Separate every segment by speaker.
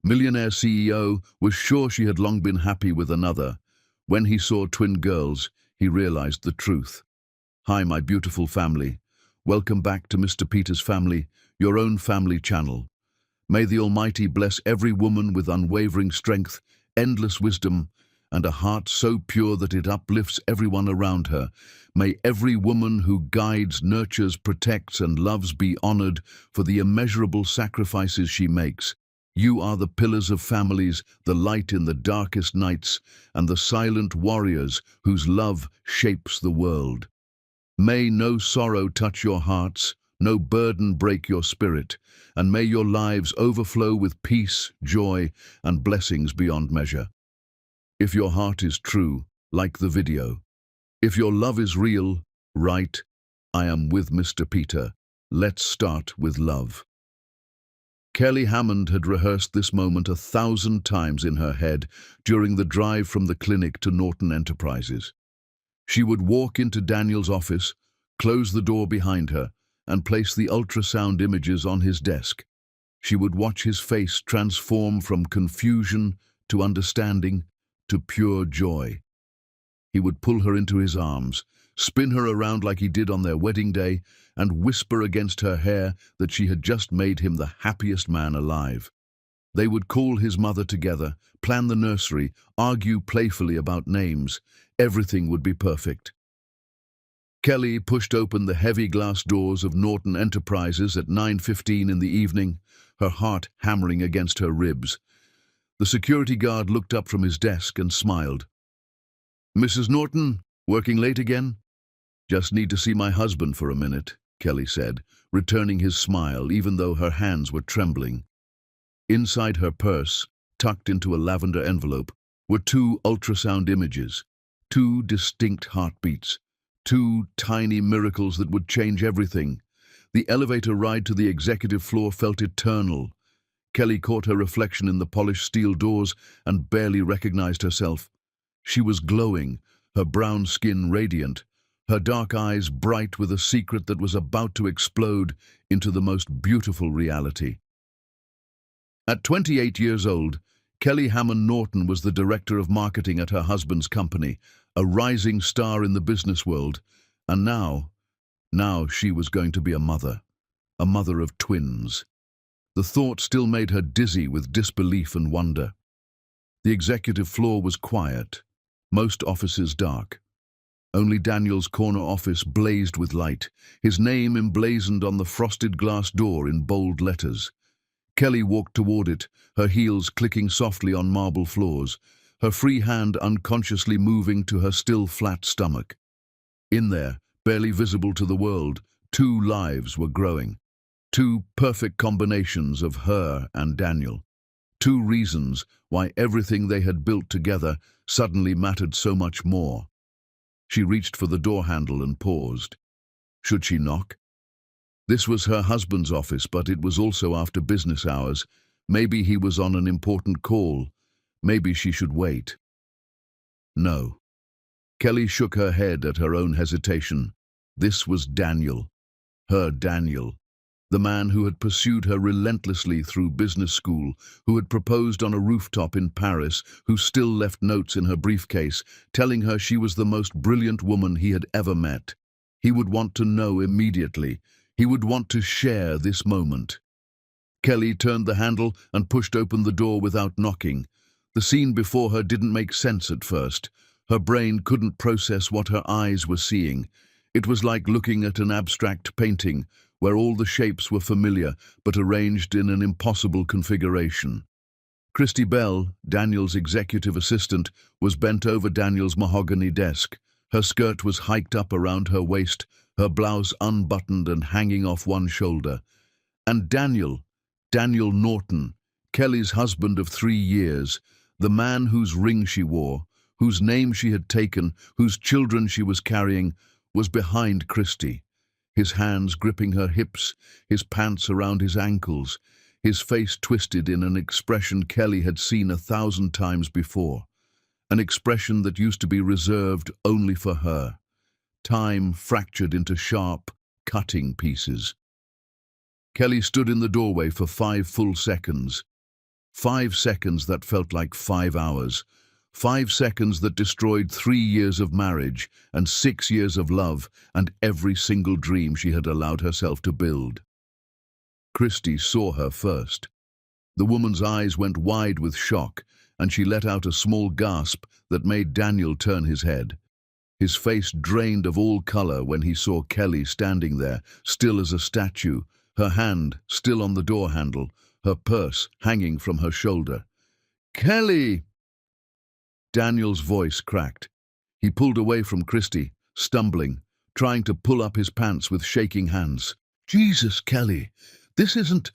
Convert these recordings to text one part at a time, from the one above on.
Speaker 1: Millionaire CEO was sure she had long been happy with another. When he saw twin girls, he realized the truth. Hi, my beautiful family. Welcome back to Mr. Peter's Family, your own family channel. May the Almighty bless every woman with unwavering strength, endless wisdom, and a heart so pure that it uplifts everyone around her. May every woman who guides, nurtures, protects, and loves be honored for the immeasurable sacrifices she makes. You are the pillars of families, the light in the darkest nights, and the silent warriors whose love shapes the world. May no sorrow touch your hearts, no burden break your spirit, and may your lives overflow with peace, joy, and blessings beyond measure. If your heart is true, like the video. If your love is real, write, I am with Mr. Peter. Let's start with love. Kelly Hammond had rehearsed this moment 1,000 times in her head during the drive from the clinic to Norton Enterprises. She would walk into Daniel's office, close the door behind her, and place the ultrasound images on his desk. She would watch his face transform from confusion to understanding to pure joy. He would pull her into his arms, spin her around like he did on their wedding day, and whisper against her hair that she had just made him the happiest man alive. They would call his mother together, plan the nursery, argue playfully about names. Everything would be perfect. Kelly pushed open the heavy glass doors of Norton Enterprises at 9:15 in the evening, her heart hammering against her ribs. The security guard looked up from his desk and smiled. Mrs. Norton, working late again? Just need to see my husband for a minute, Kelly said, returning his smile even though her hands were trembling. Inside her purse, tucked into a lavender envelope, were 2 ultrasound images, 2 distinct heartbeats, 2 tiny miracles that would change everything. The elevator ride to the executive floor felt eternal. Kelly caught her reflection in the polished steel doors and barely recognized herself. She was glowing, her brown skin radiant, her dark eyes bright with a secret that was about to explode into the most beautiful reality. At 28 years old, Kelly Hammond Norton was the director of marketing at her husband's company, a rising star in the business world, and now she was going to be a mother of twins. The thought still made her dizzy with disbelief and wonder. The executive floor was quiet, most offices dark. Only Daniel's corner office blazed with light, his name emblazoned on the frosted glass door in bold letters. Kelly walked toward it, her heels clicking softly on marble floors, her free hand unconsciously moving to her still flat stomach. In there, barely visible to the world, 2 lives were growing. 2 perfect combinations of her and Daniel. 2 reasons why everything they had built together suddenly mattered so much more. She reached for the door handle and paused. Should she knock? This was her husband's office, but it was also after business hours. Maybe he was on an important call. Maybe she should wait. No. Kelly shook her head at her own hesitation. This was Daniel. Her Daniel. The man who had pursued her relentlessly through business school, who had proposed on a rooftop in Paris, who still left notes in her briefcase, telling her she was the most brilliant woman he had ever met. He would want to know immediately. He would want to share this moment. Kelly turned the handle and pushed open the door without knocking. The scene before her didn't make sense at first. Her brain couldn't process what her eyes were seeing. It was like looking at an abstract painting, where all the shapes were familiar but arranged in an impossible configuration. Christy Bell, Daniel's executive assistant, was bent over Daniel's mahogany desk. Her skirt was hiked up around her waist, her blouse unbuttoned and hanging off one shoulder. And Daniel Norton, Kelly's husband of 3 years, the man whose ring she wore, whose name she had taken, whose children she was carrying, was behind Christy. His hands gripping her hips, his pants around his ankles, his face twisted in an expression Kelly had seen 1,000 times before, an expression that used to be reserved only for her, time fractured into sharp, cutting pieces. Kelly stood in the doorway for 5 full seconds. 5 seconds that felt like 5 hours. 5 seconds that destroyed 3 years of marriage and 6 years of love and every single dream she had allowed herself to build. Christy saw her first. The woman's eyes went wide with shock, and she let out a small gasp that made Daniel turn his head. His face drained of all color when he saw Kelly standing there, still as a statue, her hand still on the door handle, her purse hanging from her shoulder. "Kelly!" Daniel's voice cracked. He pulled away from Christy, stumbling, trying to pull up his pants with shaking hands. "Jesus, Kelly! This isn't...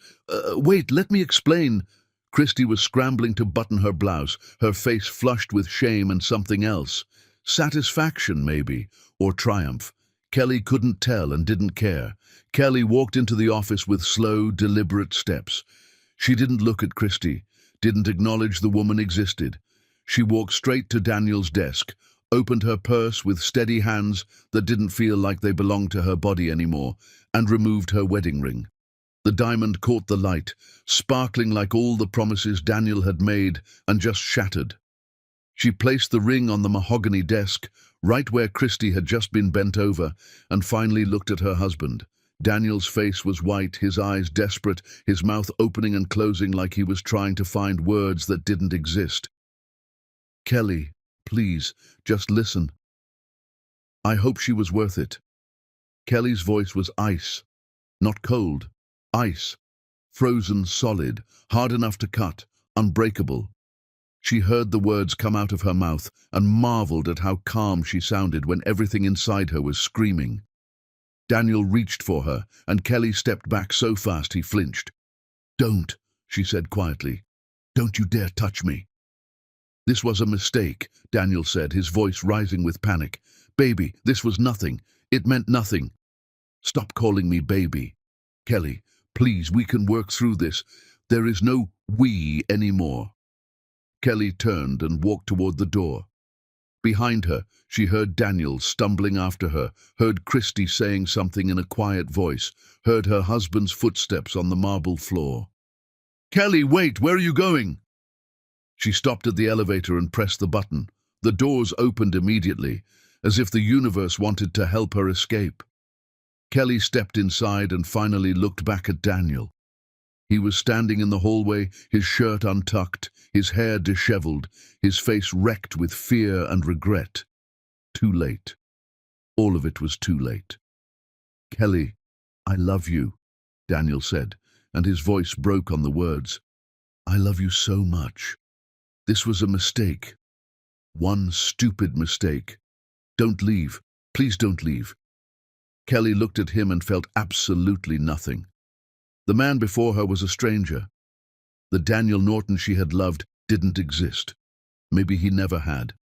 Speaker 1: wait, let me explain." Christy was scrambling to button her blouse, her face flushed with shame and something else. Satisfaction, maybe, or triumph. Kelly couldn't tell and didn't care. Kelly walked into the office with slow, deliberate steps. She didn't look at Christy, didn't acknowledge the woman existed. She walked straight to Daniel's desk, opened her purse with steady hands that didn't feel like they belonged to her body anymore, and removed her wedding ring. The diamond caught the light, sparkling like all the promises Daniel had made, and just shattered. She placed the ring on the mahogany desk, right where Christy had just been bent over, and finally looked at her husband. Daniel's face was white, his eyes desperate, his mouth opening and closing like he was trying to find words that didn't exist. "Kelly, please, just listen. I hope she was worth it." Kelly's voice was ice, not cold, ice, frozen solid, hard enough to cut, unbreakable. She heard the words come out of her mouth and marveled at how calm she sounded when everything inside her was screaming. Daniel reached for her, and Kelly stepped back so fast he flinched. "Don't," she said quietly. "Don't you dare touch me." "This was a mistake," Daniel said, his voice rising with panic. "Baby, this was nothing. It meant nothing." "Stop calling me baby. Kelly, please, we can work through this. There is no we anymore." Kelly turned and walked toward the door. Behind her, she heard Daniel stumbling after her, heard Christy saying something in a quiet voice, heard her husband's footsteps on the marble floor. "Kelly, wait! Where are you going?" She stopped at the elevator and pressed the button. The doors opened immediately, as if the universe wanted to help her escape. Kelly stepped inside and finally looked back at Daniel. He was standing in the hallway, his shirt untucked, his hair disheveled, his face wrecked with fear and regret. Too late. All of it was too late. "Kelly, I love you," Daniel said, and his voice broke on the words. "I love you so much. This was a mistake. One stupid mistake. Don't leave. Please don't leave." Kelly looked at him and felt absolutely nothing. The man before her was a stranger. The Daniel Norton she had loved didn't exist. Maybe he never had.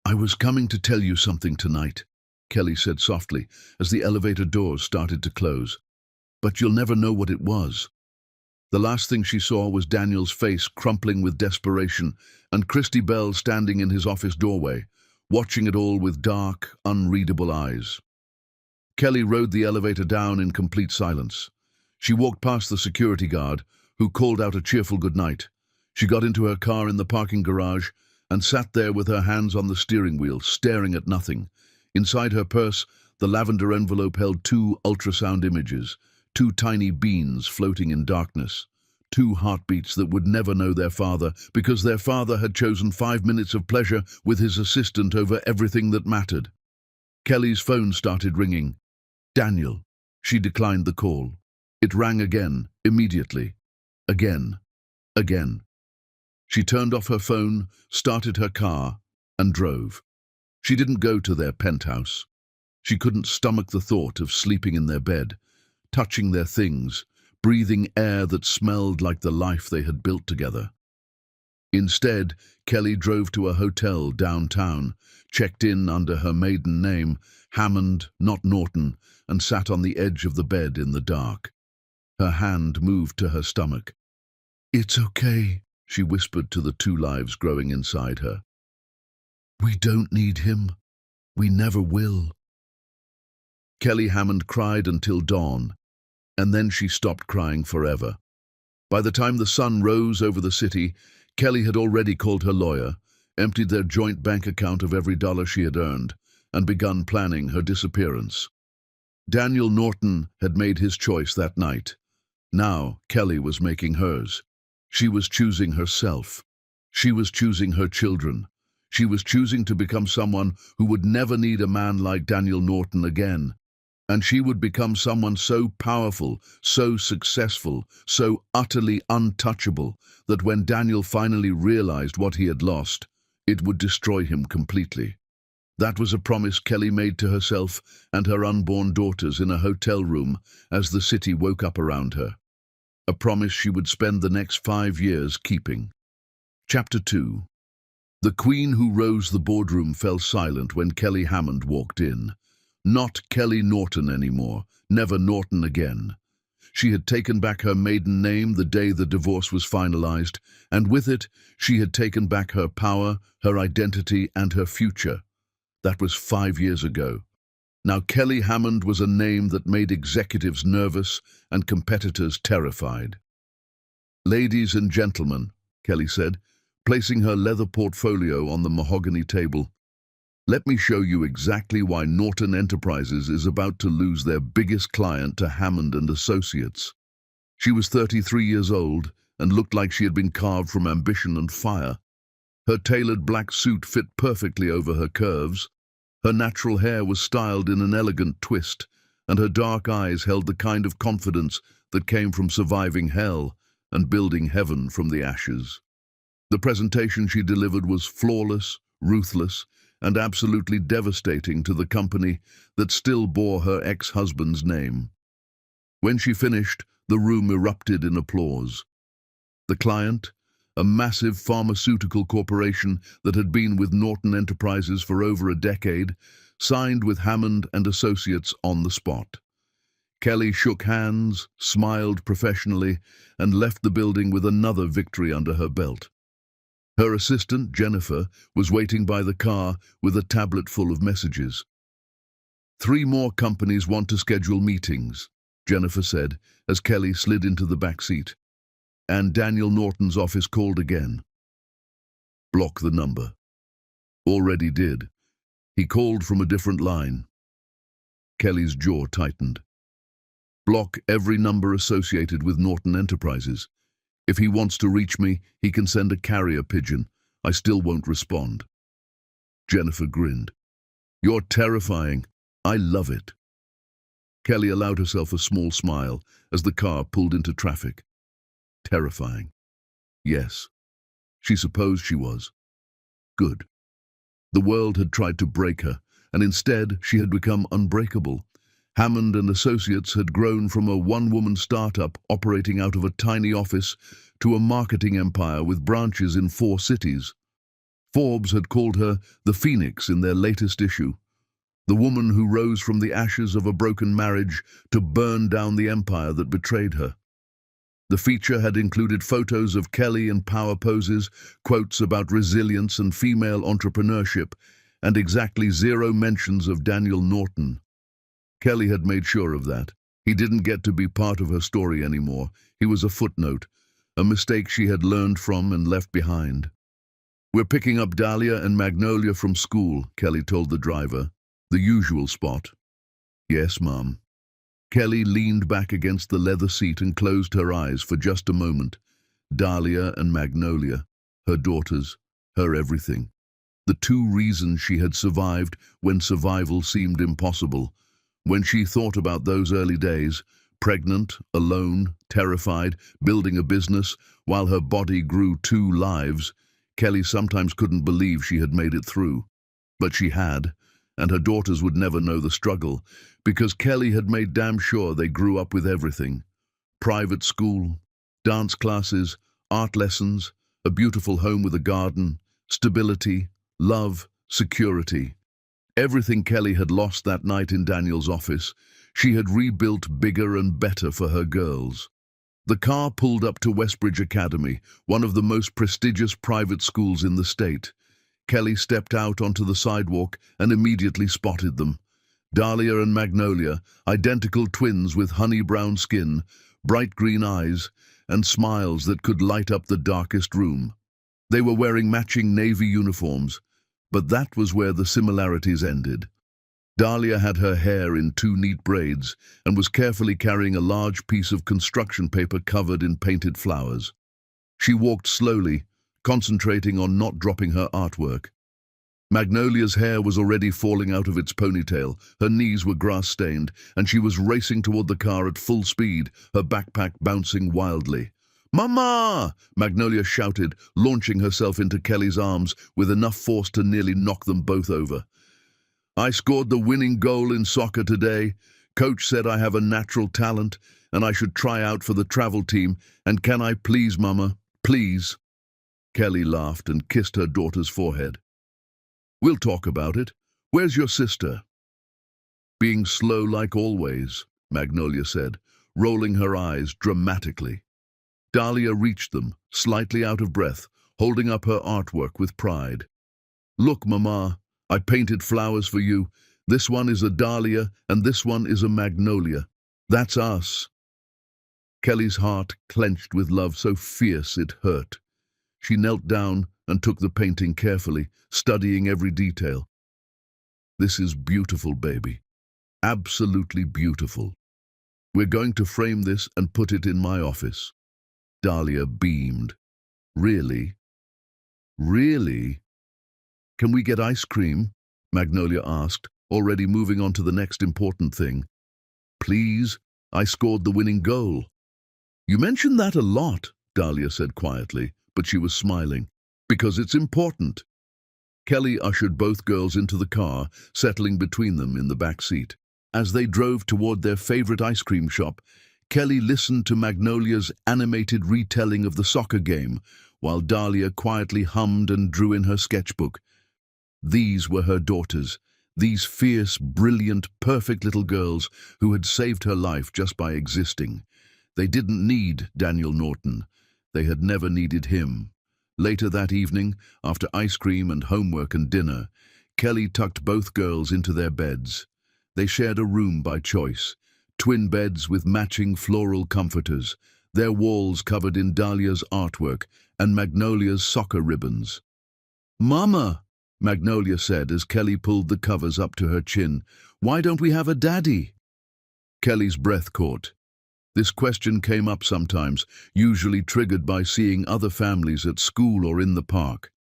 Speaker 1: "I was coming to tell you something tonight," Kelly said softly, as the elevator doors started to close. "But you'll never know what it was." The last thing she saw was Daniel's face crumpling with desperation, and Christy Bell standing in his office doorway, watching it all with dark, unreadable eyes. Kelly rode the elevator down in complete silence. She walked past the security guard, who called out a cheerful goodnight. She got into her car in the parking garage and sat there with her hands on the steering wheel, staring at nothing. Inside her purse, the lavender envelope held 2 ultrasound images, 2 tiny beans floating in darkness, 2 heartbeats that would never know their father because their father had chosen 5 minutes of pleasure with his assistant over everything that mattered. Kelly's phone started ringing. "Daniel." She declined the call. It rang again, immediately. Again. Again. She turned off her phone, started her car, and drove. She didn't go to their penthouse. She couldn't stomach the thought of sleeping in their bed, touching their things, breathing air that smelled like the life they had built together. Instead, Kelly drove to a hotel downtown, checked in under her maiden name, Hammond, not Norton, and sat on the edge of the bed in the dark. Her hand moved to her stomach. "It's okay," she whispered to the 2 lives growing inside her. "We don't need him. We never will." Kelly Hammond cried until dawn, and then she stopped crying forever. By the time the sun rose over the city, Kelly had already called her lawyer, emptied their joint bank account of every dollar she had earned, and begun planning her disappearance. Daniel Norton had made his choice that night. Now Kelly was making hers. She was choosing herself. She was choosing her children. She was choosing to become someone who would never need a man like Daniel Norton again. And she would become someone so powerful, so successful, so utterly untouchable, that when Daniel finally realized what he had lost, it would destroy him completely. That was a promise Kelly made to herself and her unborn daughters in a hotel room as the city woke up around her. A promise she would spend the next 5 years keeping. Chapter 2. The queen who rose the boardroom fell silent when Kelly Hammond walked in. Not Kelly Norton anymore, never Norton again. She had taken back her maiden name the day the divorce was finalized, and with it, she had taken back her power, her identity, and her future. That was 5 years ago. Now Kelly Hammond was a name that made executives nervous and competitors terrified. "Ladies and gentlemen," Kelly said, placing her leather portfolio on the mahogany table, "let me show you exactly why Norton Enterprises is about to lose their biggest client to Hammond and Associates." She was 33 years old and looked like she had been carved from ambition and fire. Her tailored black suit fit perfectly over her curves. Her natural hair was styled in an elegant twist, and her dark eyes held the kind of confidence that came from surviving hell and building heaven from the ashes. The presentation she delivered was flawless, ruthless, and absolutely devastating to the company that still bore her ex-husband's name. When she finished, the room erupted in applause. The client, a massive pharmaceutical corporation that had been with Norton Enterprises for over a decade, signed with Hammond and Associates on the spot. Kelly shook hands, smiled professionally, and left the building with another victory under her belt. Her assistant, Jennifer, was waiting by the car with a tablet full of messages. "3 more companies want to schedule meetings," Jennifer said as Kelly slid into the back seat. And Daniel Norton's office called again. "Block the number." "Already did." He called from a different line. Kelly's jaw tightened. "Block every number associated with Norton Enterprises. If he wants to reach me, he can send a carrier pigeon. I still won't respond." Jennifer grinned. "You're terrifying. I love it." Kelly allowed herself a small smile as the car pulled into traffic. Terrifying. Yes. She supposed she was. Good. The world had tried to break her, and instead she had become unbreakable. Hammond and Associates had grown from a one-woman startup operating out of a tiny office to a marketing empire with branches in 4 cities. Forbes had called her the Phoenix in their latest issue, the woman who rose from the ashes of a broken marriage to burn down the empire that betrayed her. The feature had included photos of Kelly in power poses, quotes about resilience and female entrepreneurship, and exactly 0 mentions of Daniel Norton. Kelly had made sure of that. He didn't get to be part of her story anymore. He was a footnote, a mistake she had learned from and left behind. "We're picking up Dahlia and Magnolia from school," Kelly told the driver. "The usual spot." "Yes, Mom." Kelly leaned back against the leather seat and closed her eyes for just a moment. Dahlia and Magnolia, her daughters, her everything. The 2 reasons she had survived when survival seemed impossible. When she thought about those early days, pregnant, alone, terrified, building a business, while her body grew 2 lives, Kelly sometimes couldn't believe she had made it through. But she had, and her daughters would never know the struggle, because Kelly had made damn sure they grew up with everything. Private school, dance classes, art lessons, a beautiful home with a garden, stability, love, security. Everything Kelly had lost that night in Daniel's office, she had rebuilt bigger and better for her girls. The car pulled up to Westbridge Academy, one of the most prestigious private schools in the state. Kelly stepped out onto the sidewalk and immediately spotted them. Dahlia and Magnolia, identical twins with honey-brown skin, bright green eyes, and smiles that could light up the darkest room. They were wearing matching navy uniforms, but that was where the similarities ended. Dahlia had her hair in two neat braids and was carefully carrying a large piece of construction paper covered in painted flowers. She walked slowly, concentrating on not dropping her artwork. Magnolia's hair was already falling out of its ponytail, her knees were grass-stained, and she was racing toward the car at full speed, her backpack bouncing wildly. "Mama!" Magnolia shouted, launching herself into Kelly's arms with enough force to nearly knock them both over. "I scored the winning goal in soccer today. Coach said I have a natural talent, and I should try out for the travel team, and can I please, Mama? Please?" Kelly laughed and kissed her daughter's forehead. "We'll talk about it. Where's your sister?" "Being slow like always," Magnolia said, rolling her eyes dramatically. Dahlia reached them, slightly out of breath, holding up her artwork with pride. "Look, Mama, I painted flowers for you. This one is a dahlia, and this one is a magnolia. That's us." Kelly's heart clenched with love so fierce it hurt. She knelt down and took the painting carefully, studying every detail. "This is beautiful, baby. Absolutely beautiful. We're going to frame this and put it in my office." Dahlia beamed. "Really? Really? Can we get ice cream?" Magnolia asked, already moving on to the next important thing. "Please, I scored the winning goal." "You mention that a lot," Dahlia said quietly, but she was smiling. "Because it's important." Kelly ushered both girls into the car, settling between them in the back seat. As they drove toward their favorite ice cream shop, Kelly listened to Magnolia's animated retelling of the soccer game, while Dahlia quietly hummed and drew in her sketchbook. These were her daughters, these fierce, brilliant, perfect little girls who had saved her life just by existing. They didn't need Daniel Norton. They had never needed him. Later that evening, after ice cream and homework and dinner, Kelly tucked both girls into their beds. They shared a room by choice, twin beds with matching floral comforters, their walls covered in Dahlia's artwork and Magnolia's soccer ribbons. "Mama," Magnolia said as Kelly pulled the covers up to her chin, "why don't we have a daddy?" Kelly's breath caught. This question came up sometimes, usually triggered by seeing other families at school or in the park.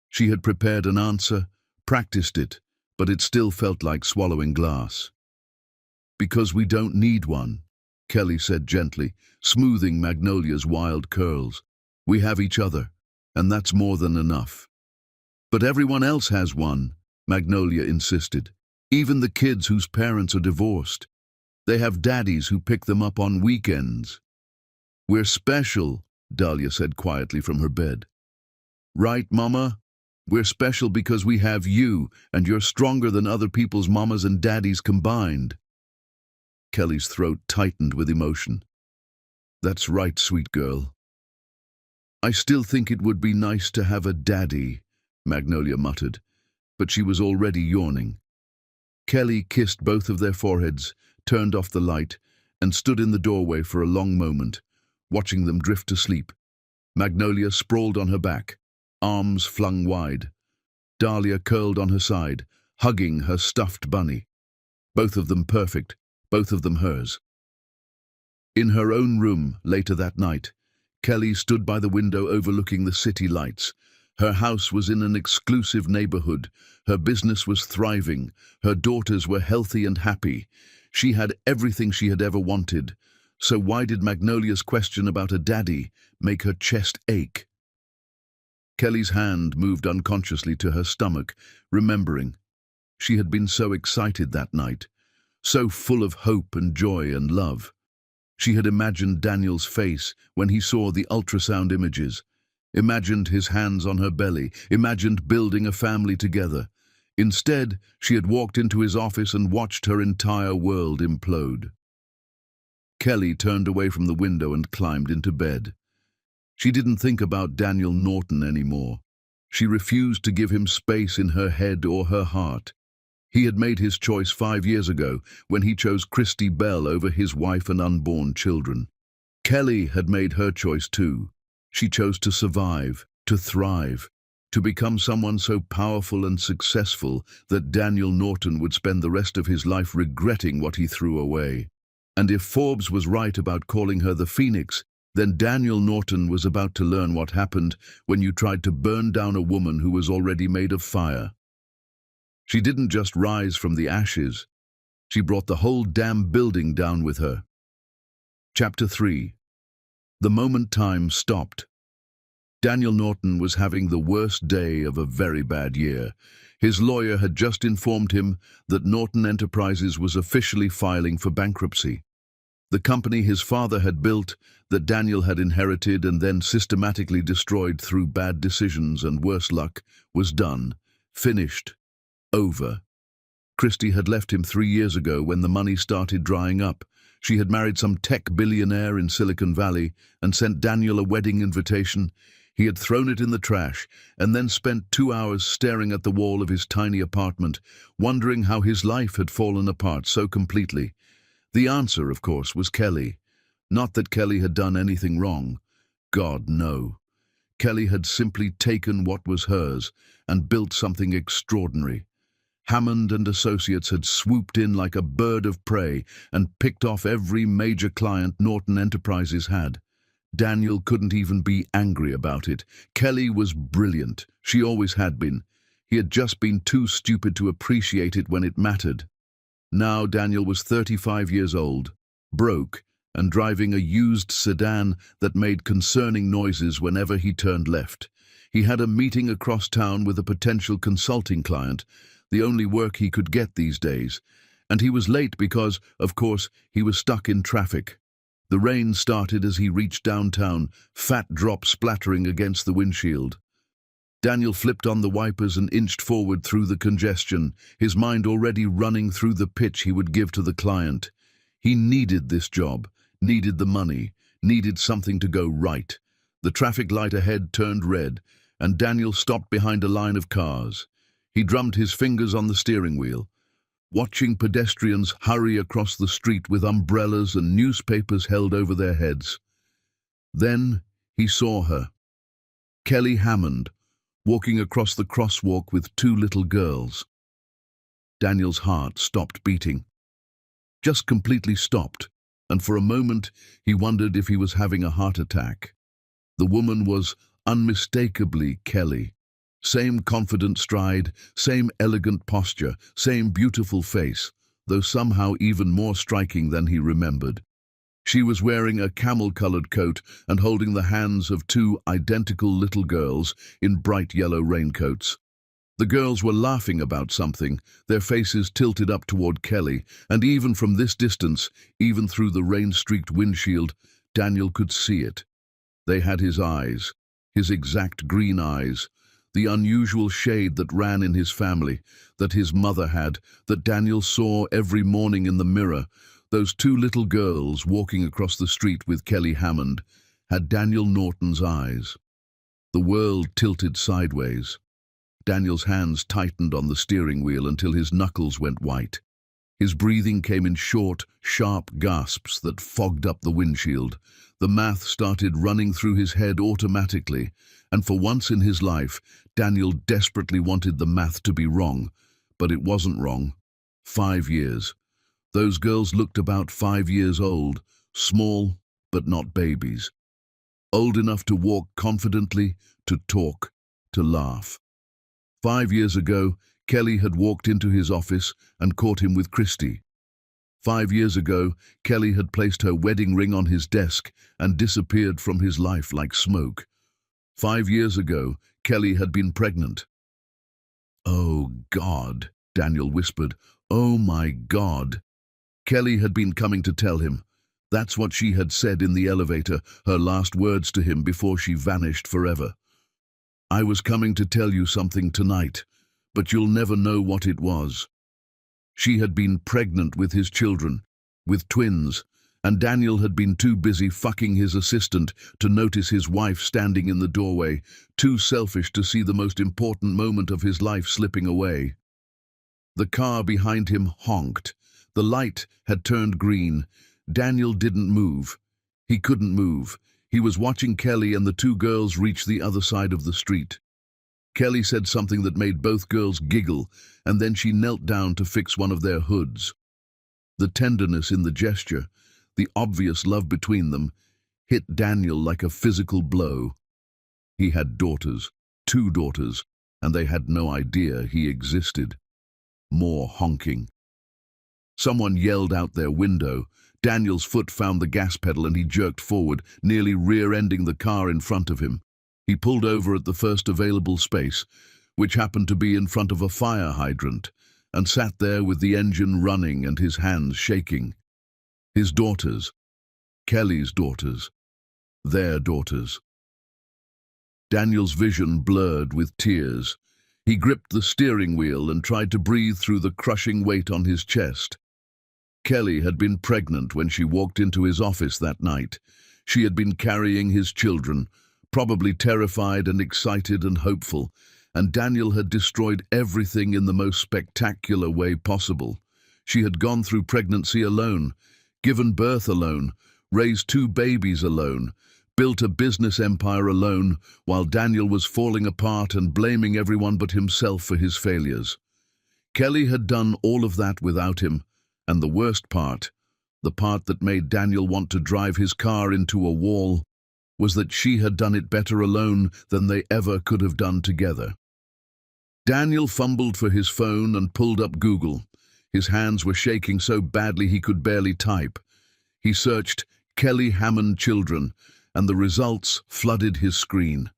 Speaker 1: She had prepared an answer, practiced it, but it still felt like swallowing glass. "Because we don't need one," Kelly said gently, smoothing Magnolia's wild curls. "We have each other, and that's more than enough." "But everyone else has one," Magnolia insisted. "Even the kids whose parents are divorced. They have daddies who pick them up on weekends." "We're special," Dahlia said quietly from her bed. "Right, Mama? We're special because we have you, and you're stronger than other people's mamas and daddies combined." Kelly's throat tightened with emotion. "That's right, sweet girl." "I still think it would be nice to have a daddy," Magnolia muttered, but she was already yawning. Kelly kissed both of their foreheads, turned off the light, and stood in the doorway for a long moment, watching them drift to sleep. Magnolia sprawled on her back, arms flung wide. Dahlia curled on her side, hugging her stuffed bunny. Both of them perfect, both of them hers. In her own room, later that night, Kelly stood by the window overlooking the city lights. Her house was in an exclusive neighborhood. Her business was thriving. Her daughters were healthy and happy. She had everything she had ever wanted. So why did Magnolia's question about a daddy make her chest ache? Kelly's hand moved unconsciously to her stomach, remembering. She had been so excited that night, so full of hope and joy and love. She had imagined Daniel's face when he saw the ultrasound images, imagined his hands on her belly, imagined building a family together. Instead, she had walked into his office and watched her entire world implode. Kelly turned away from the window and climbed into bed. She didn't think about Daniel Norton anymore. She refused to give him space in her head or her heart. He had made his choice 5 years ago when he chose Christy Bell over his wife and unborn children. Kelly had made her choice too. She chose to survive, to thrive, to become someone so powerful and successful that Daniel Norton would spend the rest of his life regretting what he threw away. And if Forbes was right about calling her the Phoenix, then Daniel Norton was about to learn what happened when you tried to burn down a woman who was already made of fire. She didn't just rise from the ashes, she brought the whole damn building down with her. Chapter 3. The moment time stopped. Daniel Norton was having the worst day of a very bad year. His lawyer had just informed him that Norton Enterprises was officially filing for bankruptcy. The company his father had built, that Daniel had inherited and then systematically destroyed through bad decisions and worse luck, was done, finished, over. Christie had left him 3 years ago when the money started drying up. She had married some tech billionaire in Silicon Valley and sent Daniel a wedding invitation. He had thrown it in the trash and then spent 2 hours staring at the wall of his tiny apartment, wondering how his life had fallen apart so completely. The answer, of course, was Kelly. Not that Kelly had done anything wrong. God, no. Kelly had simply taken what was hers and built something extraordinary. Hammond and Associates had swooped in like a bird of prey and picked off every major client Norton Enterprises had. Daniel couldn't even be angry about it. Kelly was brilliant. She always had been. He had just been too stupid to appreciate it when it mattered. Now Daniel was 35 years old, broke, and driving a used sedan that made concerning noises whenever he turned left. He had a meeting across town with a potential consulting client, the only work he could get these days, and he was late because, of course, he was stuck in traffic. The rain started as he reached downtown, fat drops splattering against the windshield. Daniel flipped on the wipers and inched forward through the congestion, his mind already running through the pitch he would give to the client. He needed this job, needed the money, needed something to go right. The traffic light ahead turned red, and Daniel stopped behind a line of cars. He drummed his fingers on the steering wheel, watching pedestrians hurry across the street with umbrellas and newspapers held over their heads. Then he saw her. Kelly Hammond, walking across the crosswalk with 2 little girls. Daniel's heart stopped beating. Just completely stopped, and for a moment he wondered if he was having a heart attack. The woman was unmistakably Kelly. Same confident stride, same elegant posture, same beautiful face, though somehow even more striking than he remembered. She was wearing a camel-colored coat and holding the hands of 2 identical little girls in bright yellow raincoats. The girls were laughing about something, their faces tilted up toward Kelly, and even from this distance, even through the rain-streaked windshield, Daniel could see it. They had his eyes, his exact green eyes, the unusual shade that ran in his family, that his mother had, that Daniel saw every morning in the mirror. Those 2 little girls walking across the street with Kelly Hammond had Daniel Norton's eyes. The world tilted sideways. Daniel's hands tightened on the steering wheel until his knuckles went white. His breathing came in short, sharp gasps that fogged up the windshield. The math started running through his head automatically, and for once in his life, Daniel desperately wanted the math to be wrong. But it wasn't wrong. 5 years. Those girls looked about 5 years old, small but not babies. Old enough to walk confidently, to talk, to laugh. 5 years ago, Kelly had walked into his office and caught him with Christie. 5 years ago, Kelly had placed her wedding ring on his desk and disappeared from his life like smoke. 5 years ago, Kelly had been pregnant. "Oh, God," Daniel whispered. "Oh, my God." Kelly had been coming to tell him. That's what she had said in the elevator, her last words to him before she vanished forever. "I was coming to tell you something tonight, but you'll never know what it was." She had been pregnant with his children, with twins, and Daniel had been too busy fucking his assistant to notice his wife standing in the doorway, too selfish to see the most important moment of his life slipping away. The car behind him honked. The light had turned green. Daniel didn't move. He couldn't move. He was watching Kelly and the two girls reach the other side of the street. Kelly said something that made both girls giggle, and then she knelt down to fix one of their hoods. The tenderness in the gesture, the obvious love between them, hit Daniel like a physical blow. He had daughters, 2 daughters, and they had no idea he existed. More honking. Someone yelled out their window. Daniel's foot found the gas pedal and he jerked forward, nearly rear-ending the car in front of him. He pulled over at the first available space, which happened to be in front of a fire hydrant, and sat there with the engine running and his hands shaking. His daughters, Kelly's daughters, their daughters. Daniel's vision blurred with tears. He gripped the steering wheel and tried to breathe through the crushing weight on his chest. Kelly had been pregnant when she walked into his office that night. She had been carrying his children, probably terrified and excited and hopeful, and Daniel had destroyed everything in the most spectacular way possible. She had gone through pregnancy alone, given birth alone, raised 2 babies alone, built a business empire alone, while Daniel was falling apart and blaming everyone but himself for his failures. Kelly had done all of that without him, and the worst part, the part that made Daniel want to drive his car into a wall, was that she had done it better alone than they ever could have done together. Daniel fumbled for his phone and pulled up Google. His hands were shaking so badly he could barely type. He searched Kelly Hammond children, and the results flooded his screen.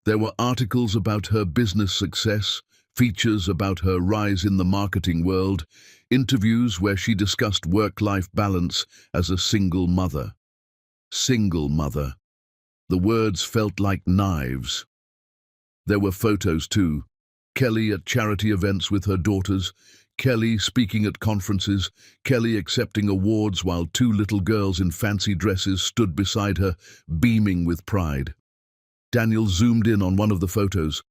Speaker 1: There were articles about her business success, features about her rise in the marketing world, interviews where she discussed work-life balance as a single mother. Single mother. The words felt like knives. There were photos too. Kelly at charity events with her daughters, Kelly speaking at conferences, Kelly accepting awards while 2 little girls in fancy dresses stood beside her, beaming with pride. Daniel zoomed in on one of the photos.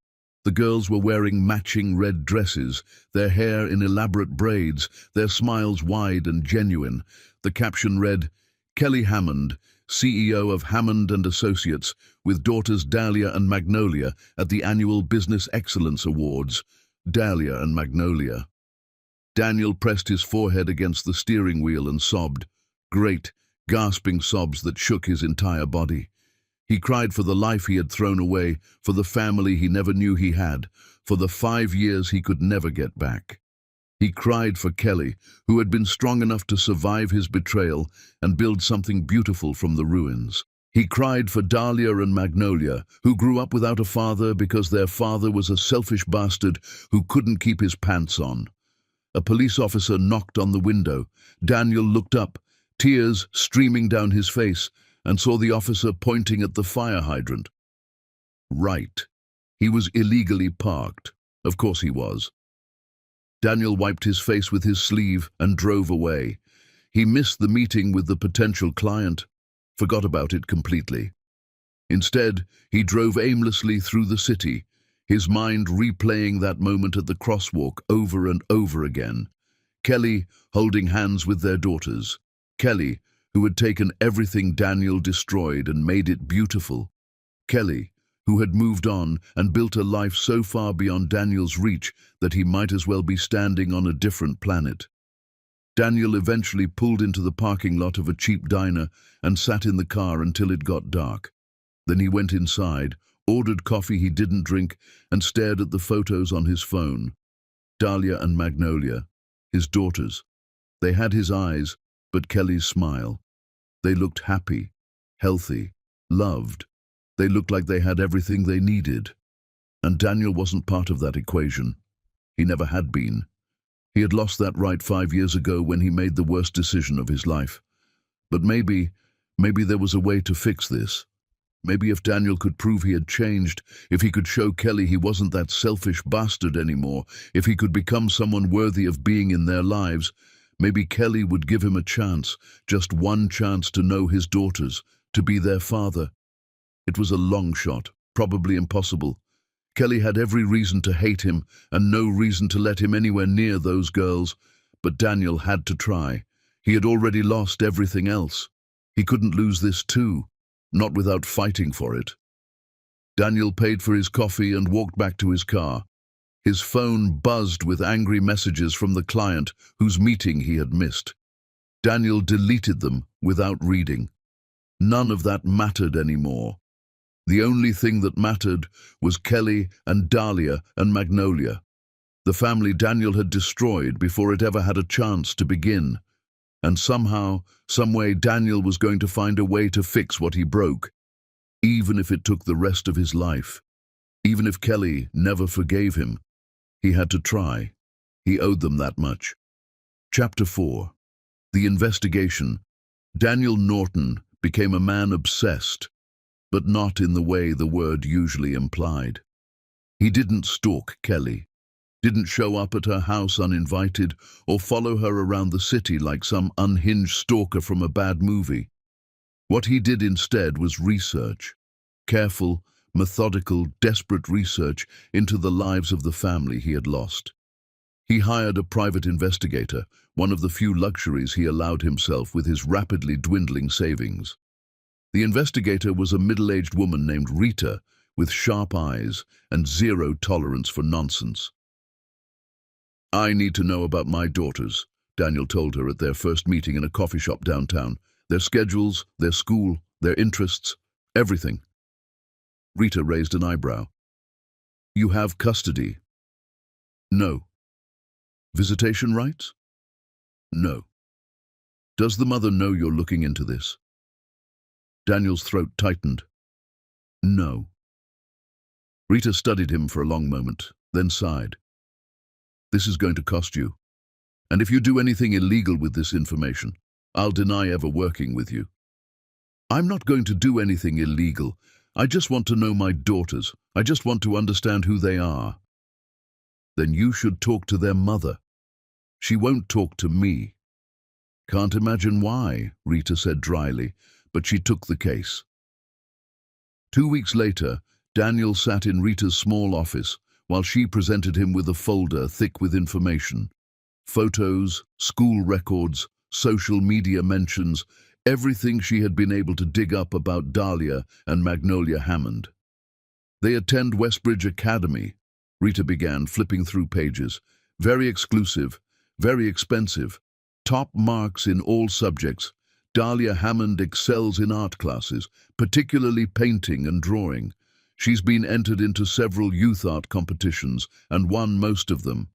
Speaker 1: The girls were wearing matching red dresses, their hair in elaborate braids, their smiles wide and genuine. The caption read, "Kelly Hammond, CEO of Hammond & Associates, with daughters Dahlia and Magnolia at the annual Business Excellence Awards." Dahlia and Magnolia. Daniel pressed his forehead against the steering wheel and sobbed. Great, gasping sobs that shook his entire body. He cried for the life he had thrown away, for the family he never knew he had, for the 5 years he could never get back. He cried for Kelly, who had been strong enough to survive his betrayal and build something beautiful from the ruins. He cried for Dahlia and Magnolia, who grew up without a father because their father was a selfish bastard who couldn't keep his pants on. A police officer knocked on the window. Daniel looked up, tears streaming down his face, and saw the officer pointing at the fire hydrant. Right. He was illegally parked. Of course he was. Daniel wiped his face with his sleeve and drove away. He missed the meeting with the potential client, forgot about it completely. Instead, he drove aimlessly through the city, his mind replaying that moment at the crosswalk over and over again. Kelly holding hands with their daughters. Kelly, who had taken everything Daniel destroyed and made it beautiful. Kelly, who had moved on and built a life so far beyond Daniel's reach that he might as well be standing on a different planet. Daniel eventually pulled into the parking lot of a cheap diner and sat in the car until it got dark. Then he went inside, ordered coffee he didn't drink, and stared at the photos on his phone. Dahlia and Magnolia, his daughters. They had his eyes, but Kelly's smile. They looked happy, healthy, loved. They looked like they had everything they needed. And Daniel wasn't part of that equation. He never had been. He had lost that right 5 years ago when he made the worst decision of his life. But maybe there was a way to fix this. Maybe if Daniel could prove he had changed, if he could show Kelly he wasn't that selfish bastard anymore, if he could become someone worthy of being in their lives, maybe Kelly would give him a chance, just one chance to know his daughters, to be their father. It was a long shot, probably impossible. Kelly had every reason to hate him and no reason to let him anywhere near those girls, but Daniel had to try. He had already lost everything else. He couldn't lose this too, not without fighting for it. Daniel paid for his coffee and walked back to his car. His phone buzzed with angry messages from the client whose meeting he had missed. Daniel deleted them without reading. None of that mattered anymore. The only thing that mattered was Kelly and Dahlia and Magnolia, the family Daniel had destroyed before it ever had a chance to begin. And somehow, someway, Daniel was going to find a way to fix what he broke, even if it took the rest of his life. Even if Kelly never forgave him, he had to try. He owed them that much. Chapter 4. The Investigation. Daniel Norton became a man obsessed, but not in the way the word usually implied. He didn't stalk Kelly, didn't show up at her house uninvited, or follow her around the city like some unhinged stalker from a bad movie. What he did instead was research. Careful, methodical, desperate research into the lives of the family he had lost. He hired a private investigator, one of the few luxuries he allowed himself with his rapidly dwindling savings. The investigator was a middle-aged woman named Rita, with sharp eyes and zero tolerance for nonsense. "I need to know about my daughters," Daniel told her at their first meeting in a coffee shop downtown. "Their schedules, their school, their interests, everything." Rita raised an eyebrow. "You have custody?" "No." "Visitation rights?" "No." "Does the mother know you're looking into this?" Daniel's throat tightened. "No." Rita studied him for a long moment, then sighed. "This is going to cost you. And if you do anything illegal with this information, I'll deny ever working with you." "I'm not going to do anything illegal. I just want to know my daughters. I just want to understand who they are." "Then you should talk to their mother. She won't talk to me." "Can't imagine why," Rita said dryly, but she took the case. 2 weeks later, Daniel sat in Rita's small office while she presented him with a folder thick with information. Photos, school records, social media mentions, everything she had been able to dig up about Dahlia and Magnolia Hammond. "They attend Westbridge Academy," Rita began, flipping through pages. "Very exclusive, very expensive. Top marks in all subjects. Dahlia Hammond excels in art classes, particularly painting and drawing. She's been entered into several youth art competitions and won most of them.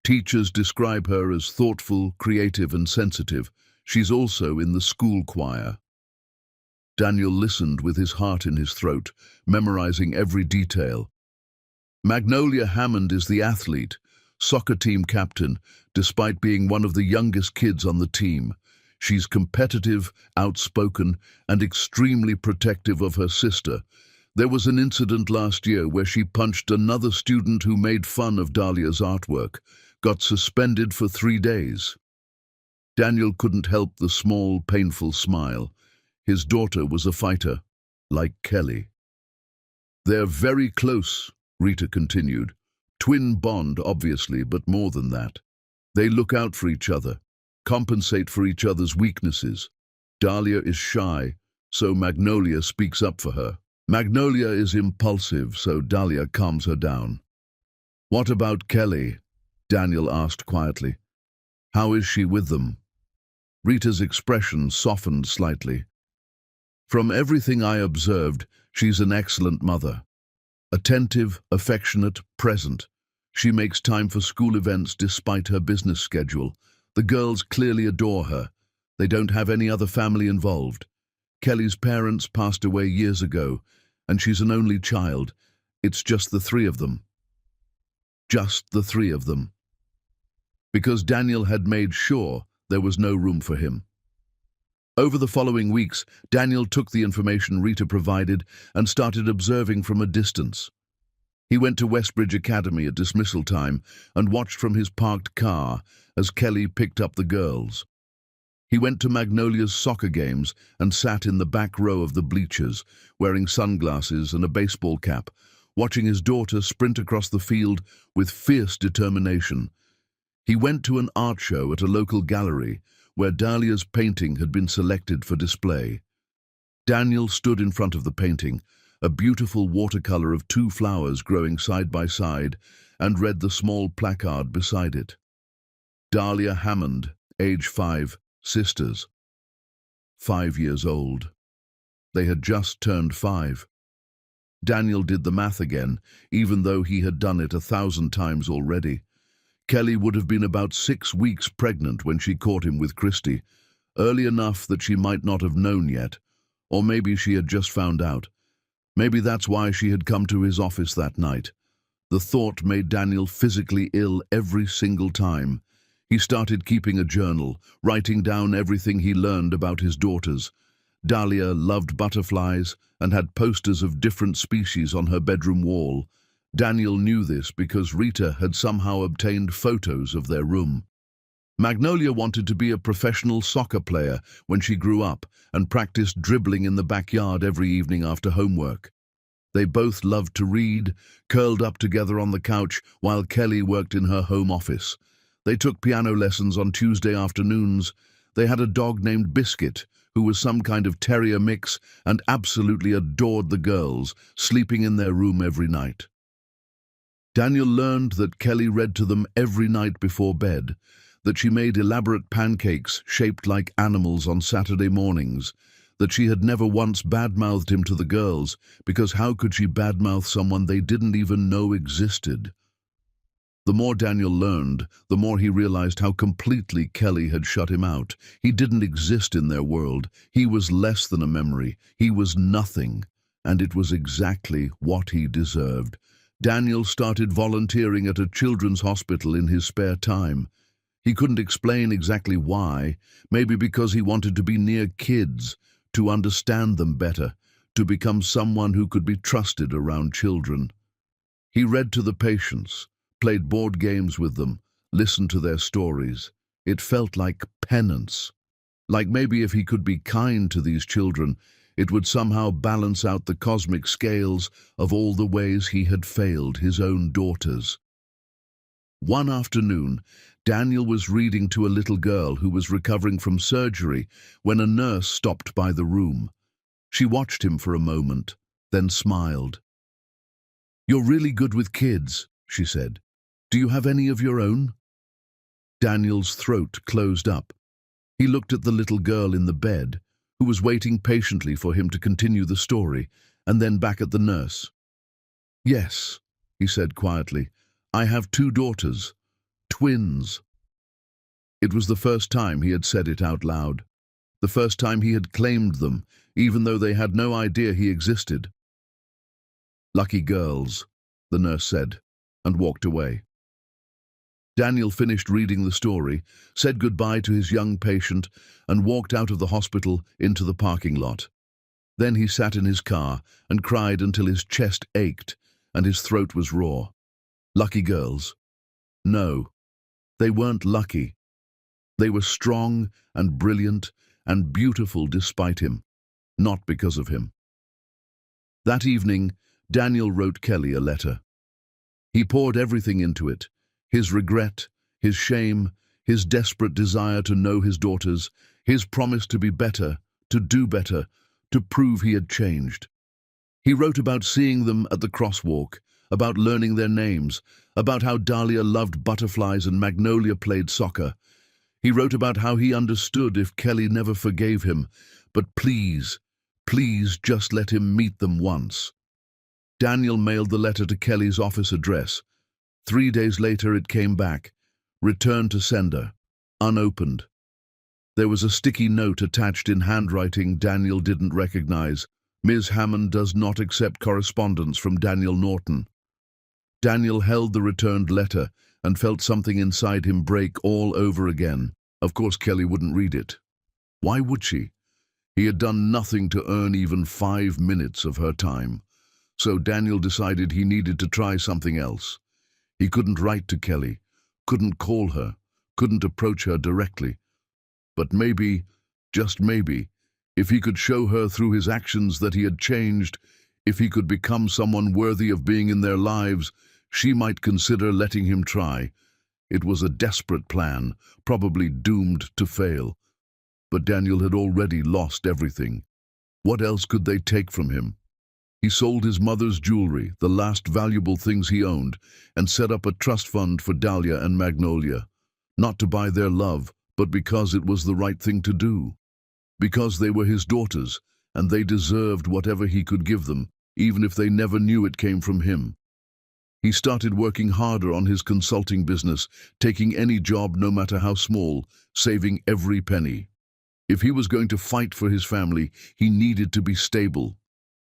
Speaker 1: Teachers describe her as thoughtful, creative, and sensitive. She's also in the school choir." Daniel listened with his heart in his throat, memorizing every detail. "Magnolia Hammond is the athlete, soccer team captain, despite being one of the youngest kids on the team. She's competitive, outspoken, and extremely protective of her sister. There was an incident last year where she punched another student who made fun of Dahlia's artwork, got suspended for 3 days. Daniel couldn't help the small, painful smile. His daughter was a fighter, like Kelly. "They're very close," Rita continued. "Twin bond, obviously, but more than that. They look out for each other, compensate for each other's weaknesses. Dahlia is shy, so Magnolia speaks up for her. Magnolia is impulsive, so Dahlia calms her down." "What about Kelly?" Daniel asked quietly. "How is she with them?" Rita's expression softened slightly. "From everything I observed, she's an excellent mother. Attentive, affectionate, present. She makes time for school events despite her business schedule. The girls clearly adore her. They don't have any other family involved. Kelly's parents passed away years ago, and she's an only child. It's just the 3 of them." Just the 3 of them. Because Daniel had made sure there was no room for him. Over the following weeks, Daniel took the information Rita provided and started observing from a distance. He went to Westbridge Academy at dismissal time and watched from his parked car as Kelly picked up the girls. He went to Magnolia's soccer games and sat in the back row of the bleachers, wearing sunglasses and a baseball cap, watching his daughter sprint across the field with fierce determination. He went to an art show at a local gallery where Dahlia's painting had been selected for display. Daniel stood in front of the painting, a beautiful watercolor of two flowers growing side by side, and read the small placard beside it. Dahlia Hammond, age 5, sisters. 5 years old. They had just turned 5. Daniel did the math again, even though he had done it 1,000 times already. Kelly would have been about 6 weeks pregnant when she caught him with Christy, early enough that she might not have known yet, or maybe she had just found out. Maybe that's why she had come to his office that night. The thought made Daniel physically ill every single time. He started keeping a journal, writing down everything he learned about his daughters. Dahlia loved butterflies and had posters of different species on her bedroom wall. Daniel knew this because Rita had somehow obtained photos of their room. Magnolia wanted to be a professional soccer player when she grew up and practiced dribbling in the backyard every evening after homework. They both loved to read, curled up together on the couch while Kelly worked in her home office. They took piano lessons on Tuesday afternoons. They had a dog named Biscuit, who was some kind of terrier mix and absolutely adored the girls, sleeping in their room every night. Daniel learned that Kelly read to them every night before bed, that she made elaborate pancakes shaped like animals on Saturday mornings, that she had never once badmouthed him to the girls, because how could she badmouth someone they didn't even know existed? The more Daniel learned, the more he realized how completely Kelly had shut him out. He didn't exist in their world. He was less than a memory. He was nothing, and it was exactly what he deserved. Daniel started volunteering at a children's hospital in his spare time. He couldn't explain exactly why, maybe because he wanted to be near kids, to understand them better, to become someone who could be trusted around children. He read to the patients, played board games with them, listened to their stories. It felt like penance. Like maybe if he could be kind to these children, it would somehow balance out the cosmic scales of all the ways he had failed his own daughters. One afternoon, Daniel was reading to a little girl who was recovering from surgery when a nurse stopped by the room. She watched him for a moment, then smiled. "You're really good with kids," she said. "Do you have any of your own?" Daniel's throat closed up. He looked at the little girl in the bed, who was waiting patiently for him to continue the story, and then back at the nurse. "Yes," he said quietly, "I have 2 daughters. Twins." It was the first time he had said it out loud. The first time he had claimed them, even though they had no idea he existed. "Lucky girls," the nurse said, and walked away. Daniel finished reading the story, said goodbye to his young patient, and walked out of the hospital into the parking lot. Then he sat in his car and cried until his chest ached and his throat was raw. Lucky girls? No, they weren't lucky. They were strong and brilliant and beautiful despite him, not because of him. That evening, Daniel wrote Kelly a letter. He poured everything into it, his regret, his shame, his desperate desire to know his daughters, his promise to be better, to do better, to prove he had changed. He wrote about seeing them at the crosswalk, about learning their names, about how Dahlia loved butterflies and Magnolia played soccer. He wrote about how he understood if Kelly never forgave him, but please, please just let him meet them once. Daniel mailed the letter to Kelly's office address. 3 days later it came back, returned to sender, unopened. There was a sticky note attached in handwriting Daniel didn't recognize. "Ms. Hammond does not accept correspondence from Daniel Norton." Daniel held the returned letter and felt something inside him break all over again. Of course Kelly wouldn't read it. Why would she? He had done nothing to earn even 5 minutes of her time. So Daniel decided he needed to try something else. He couldn't write to Kelly, couldn't call her, couldn't approach her directly. But maybe, just maybe, if he could show her through his actions that he had changed, if he could become someone worthy of being in their lives, she might consider letting him try. It was a desperate plan, probably doomed to fail. But Daniel had already lost everything. What else could they take from him? He sold his mother's jewelry, the last valuable things he owned, and set up a trust fund for Dahlia and Magnolia, not to buy their love, but because it was the right thing to do. Because they were his daughters, and they deserved whatever he could give them, even if they never knew it came from him. He started working harder on his consulting business, taking any job no matter how small, saving every penny. If he was going to fight for his family, he needed to be stable,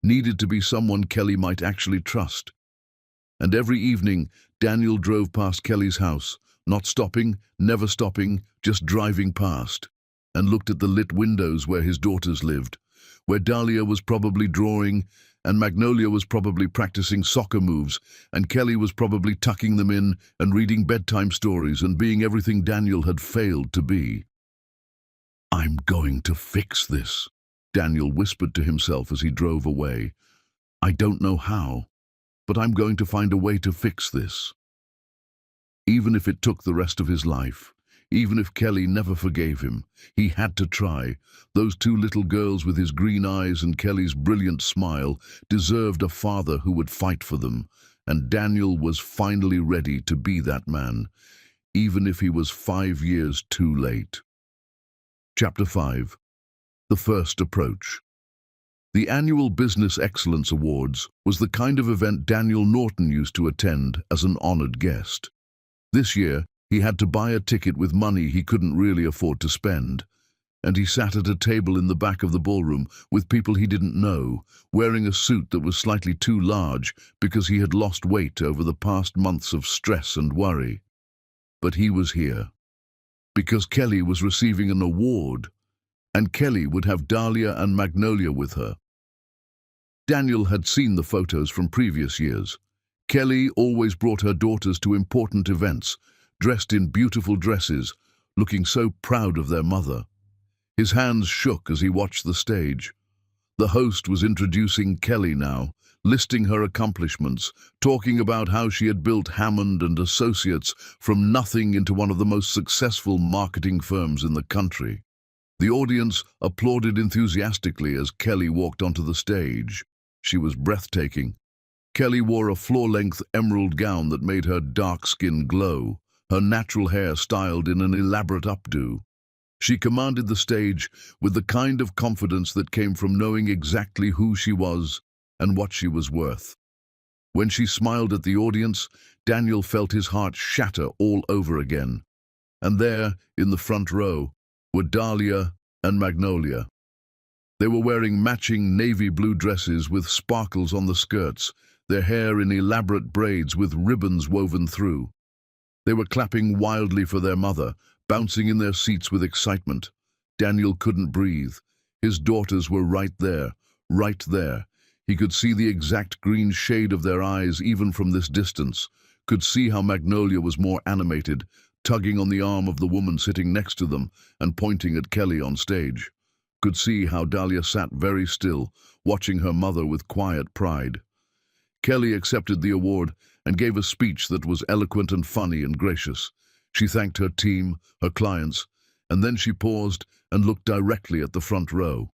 Speaker 1: needed to be someone Kelly might actually trust. And every evening, Daniel drove past Kelly's house, not stopping, never stopping, just driving past, and looked at the lit windows where his daughters lived, where Dahlia was probably drawing, and Magnolia was probably practicing soccer moves, and Kelly was probably tucking them in and reading bedtime stories and being everything Daniel had failed to be. "I'm going to fix this," Daniel whispered to himself as he drove away. "I don't know how, but I'm going to find a way to fix this." Even if it took the rest of his life, even if Kelly never forgave him, he had to try. Those two little girls with his green eyes and Kelly's brilliant smile deserved a father who would fight for them, and Daniel was finally ready to be that man, even if he was 5 years too late. Chapter 5. The First Approach. The annual Business Excellence Awards was the kind of event Daniel Norton used to attend as an honored guest. This year, he had to buy a ticket with money he couldn't really afford to spend, and he sat at a table in the back of the ballroom with people he didn't know, wearing a suit that was slightly too large because he had lost weight over the past months of stress and worry. But he was here because Kelly was receiving an award, and Kelly would have Dahlia and Magnolia with her. Daniel had seen the photos from previous years. Kelly always brought her daughters to important events, dressed in beautiful dresses, looking so proud of their mother. His hands shook as he watched the stage. The host was introducing Kelly now, listing her accomplishments, talking about how she had built Hammond and Associates from nothing into one of the most successful marketing firms in the country. The audience applauded enthusiastically as Kelly walked onto the stage. She was breathtaking. Kelly wore a floor-length emerald gown that made her dark skin glow, her natural hair styled in an elaborate updo. She commanded the stage with the kind of confidence that came from knowing exactly who she was and what she was worth. When she smiled at the audience, Daniel felt his heart shatter all over again. And there, in the front row, were Dahlia and Magnolia. They were wearing matching navy blue dresses with sparkles on the skirts, their hair in elaborate braids with ribbons woven through. They were clapping wildly for their mother, bouncing in their seats with excitement. Daniel couldn't breathe. His daughters were right there, right there. He could see the exact green shade of their eyes even from this distance, could see how Magnolia was more animated, tugging on the arm of the woman sitting next to them and pointing at Kelly on stage. Could see how Dahlia sat very still, watching her mother with quiet pride. Kelly accepted the award and gave a speech that was eloquent and funny and gracious. She thanked her team, her clients, and then she paused and looked directly at the front row.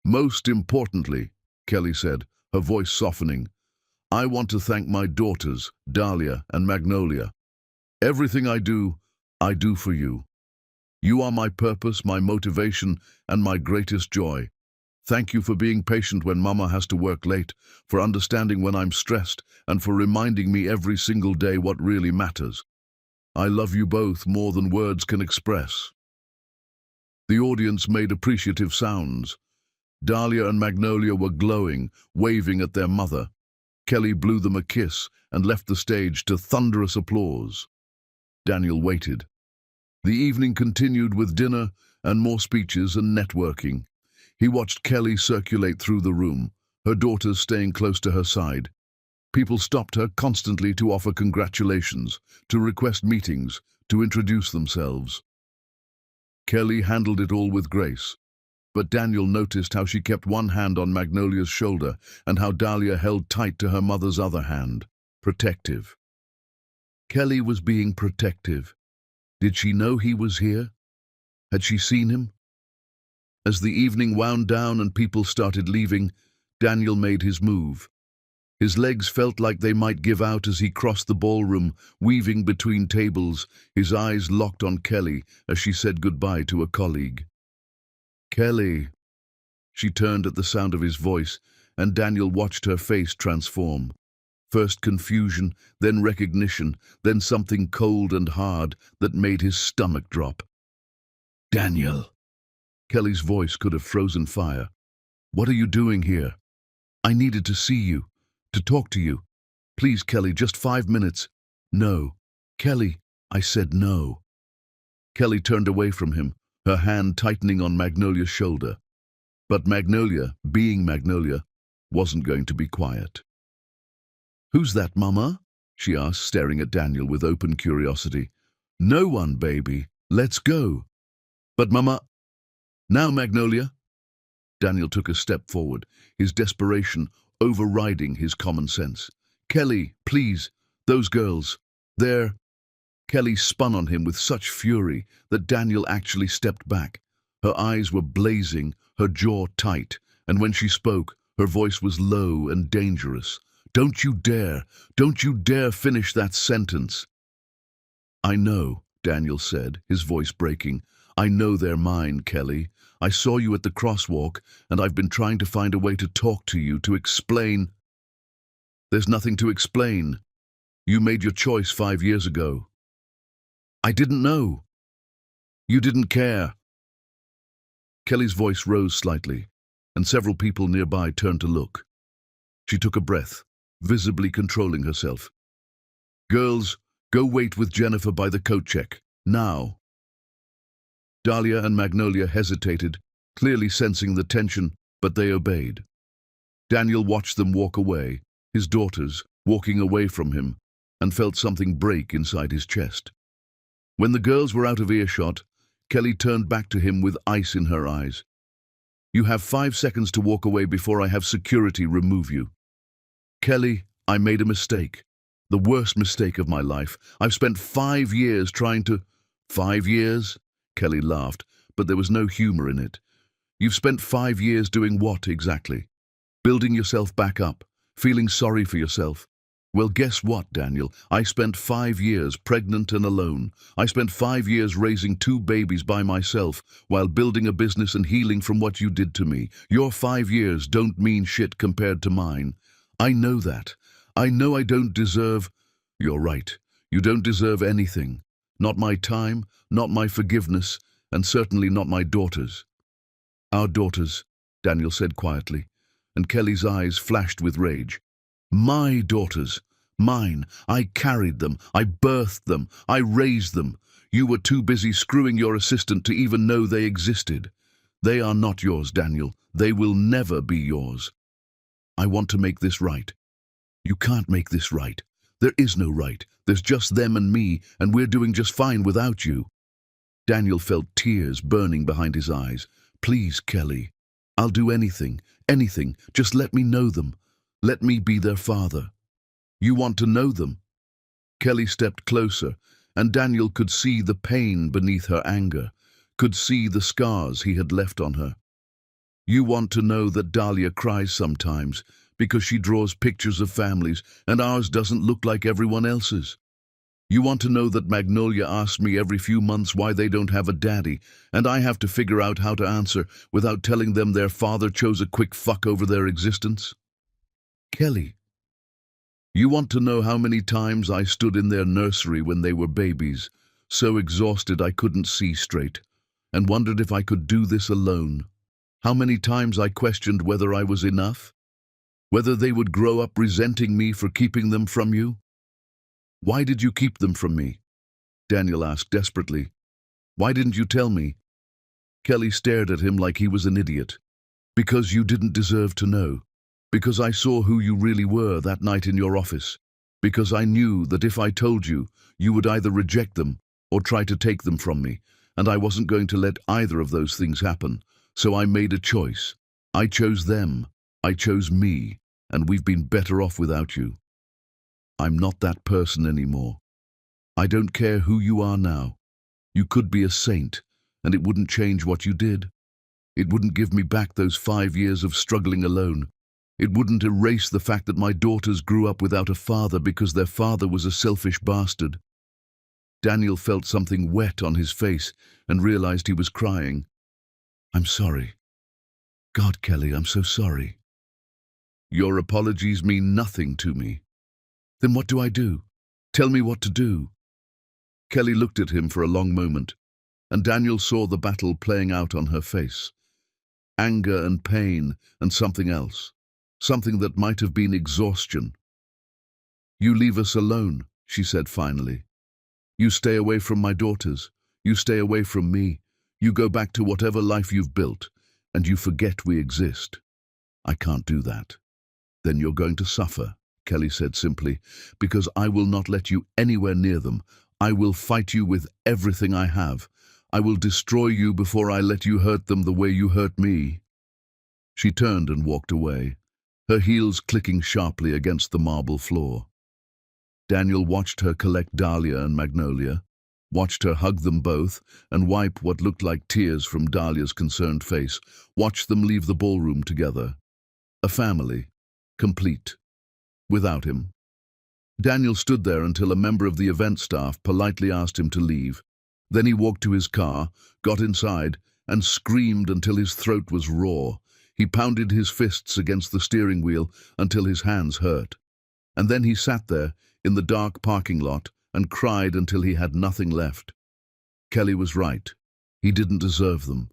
Speaker 1: "Most importantly," Kelly said, her voice softening, "I want to thank my daughters, Dahlia and Magnolia. Everything I do for you. You are my purpose, my motivation, and my greatest joy. Thank you for being patient when Mama has to work late, for understanding when I'm stressed, and for reminding me every single day what really matters. I love you both more than words can express." The audience made appreciative sounds. Dahlia and Magnolia were glowing, waving at their mother. Kelly blew them a kiss and left the stage to thunderous applause. Daniel waited. The evening continued with dinner and more speeches and networking. He watched Kelly circulate through the room, her daughters staying close to her side. People stopped her constantly to offer congratulations, to request meetings, to introduce themselves. Kelly handled it all with grace, but Daniel noticed how she kept one hand on Magnolia's shoulder and how Dahlia held tight to her mother's other hand, protective. Kelly was being protective. Did she know he was here? Had she seen him? As the evening wound down and people started leaving, Daniel made his move. His legs felt like they might give out as he crossed the ballroom, weaving between tables, his eyes locked on Kelly as she said goodbye to a colleague. "Kelly." She turned at the sound of his voice, and Daniel watched her face transform. First confusion, then recognition, then something cold and hard that made his stomach drop. "Daniel." Kelly's voice could have frozen fire. "What are you doing here? I needed to see you, to talk to you. Please, Kelly, just 5 minutes." "No." "Kelly," I said no. Kelly turned away from him, her hand tightening on Magnolia's shoulder. But Magnolia, being Magnolia, wasn't going to be quiet. "Who's that, Mama?" she asked, staring at Daniel with open curiosity. "No one, baby. Let's go." "But Mama—" "Now, Magnolia." Daniel took a step forward, his desperation overriding his common sense. "Kelly, please, those girls, they're—" Kelly spun on him with such fury that Daniel actually stepped back. Her eyes were blazing, her jaw tight, and when she spoke, her voice was low and dangerous. Don't you dare finish that sentence." "I know," Daniel said, his voice breaking. "I know they're mine, Kelly. I saw you at the crosswalk, and I've been trying to find a way to talk to you, to explain." "There's nothing to explain. You made your choice 5 years ago." "I didn't know." "You didn't care." Kelly's voice rose slightly, and several people nearby turned to look. She took a breath, visibly controlling herself. "Girls, go wait with Jennifer by the coat check, now." Dahlia and Magnolia hesitated, clearly sensing the tension, but they obeyed. Daniel watched them walk away, his daughters walking away from him, and felt something break inside his chest. When the girls were out of earshot, Kelly turned back to him with ice in her eyes. "You have 5 seconds to walk away before I have security remove you." "Kelly, I made a mistake. The worst mistake of my life. I've spent 5 years trying to—" "5 years?" Kelly laughed, but there was no humor in it. "You've spent 5 years doing what exactly? Building yourself back up, feeling sorry for yourself. Well, guess what, Daniel? I spent 5 years pregnant and alone. I spent 5 years raising 2 babies by myself while building a business and healing from what you did to me. Your 5 years don't mean shit compared to mine. I know that. I know I don't deserve—" "You're right. You don't deserve anything. Not my time, not my forgiveness, and certainly not my daughters." "Our daughters," Daniel said quietly, and Kelly's eyes flashed with rage. "My daughters. Mine. I carried them. I birthed them. I raised them. You were too busy screwing your assistant to even know they existed. They are not yours, Daniel. They will never be yours. I want to make this right." "You can't make this right. There is no right. There's just them and me, and we're doing just fine without you." Daniel felt tears burning behind his eyes. "Please, Kelly. I'll do anything, anything. Just let me know them. Let me be their father." "You want to know them?" Kelly stepped closer, and Daniel could see the pain beneath her anger, could see the scars he had left on her. "You want to know that Dahlia cries sometimes because she draws pictures of families and ours doesn't look like everyone else's. You want to know that Magnolia asks me every few months why they don't have a daddy, and I have to figure out how to answer without telling them their father chose a quick fuck over their existence? Kelly, you want to know how many times I stood in their nursery when they were babies, so exhausted I couldn't see straight, and wondered if I could do this alone? How many times I questioned whether I was enough? Whether they would grow up resenting me for keeping them from you? Why did you keep them from me? Daniel asked desperately. Why didn't you tell me? Kelly stared at him like he was an idiot. Because you didn't deserve to know. Because I saw who you really were that night in your office. Because I knew that if I told you, you would either reject them or try to take them from me, and I wasn't going to let either of those things happen. So I made a choice. I chose them. I chose me, and we've been better off without you. I'm not that person anymore. I don't care who you are now. You could be a saint, and it wouldn't change what you did. It wouldn't give me back those 5 years of struggling alone. It wouldn't erase the fact that my daughters grew up without a father because their father was a selfish bastard. Daniel felt something wet on his face and realized he was crying. I'm sorry. God, Kelly, I'm so sorry. Your apologies mean nothing to me. Then what do I do? Tell me what to do. Kelly looked at him for a long moment, and Daniel saw the battle playing out on her face. Anger and pain and something else. Something that might have been exhaustion. You leave us alone, she said finally. You stay away from my daughters. You stay away from me. You go back to whatever life you've built, and you forget we exist. I can't do that. Then you're going to suffer, Kelly said simply, because I will not let you anywhere near them. I will fight you with everything I have. I will destroy you before I let you hurt them the way you hurt me. She turned and walked away, her heels clicking sharply against the marble floor. Daniel watched her collect Dahlia and Magnolia, watched her hug them both and wipe what looked like tears from Dahlia's concerned face, watched them leave the ballroom together. A family, complete, without him. Daniel stood there until a member of the event staff politely asked him to leave. Then he walked to his car, got inside, and screamed until his throat was raw. He pounded his fists against the steering wheel until his hands hurt. And then he sat there, in the dark parking lot, and cried until he had nothing left. Kelly was right. He didn't deserve them.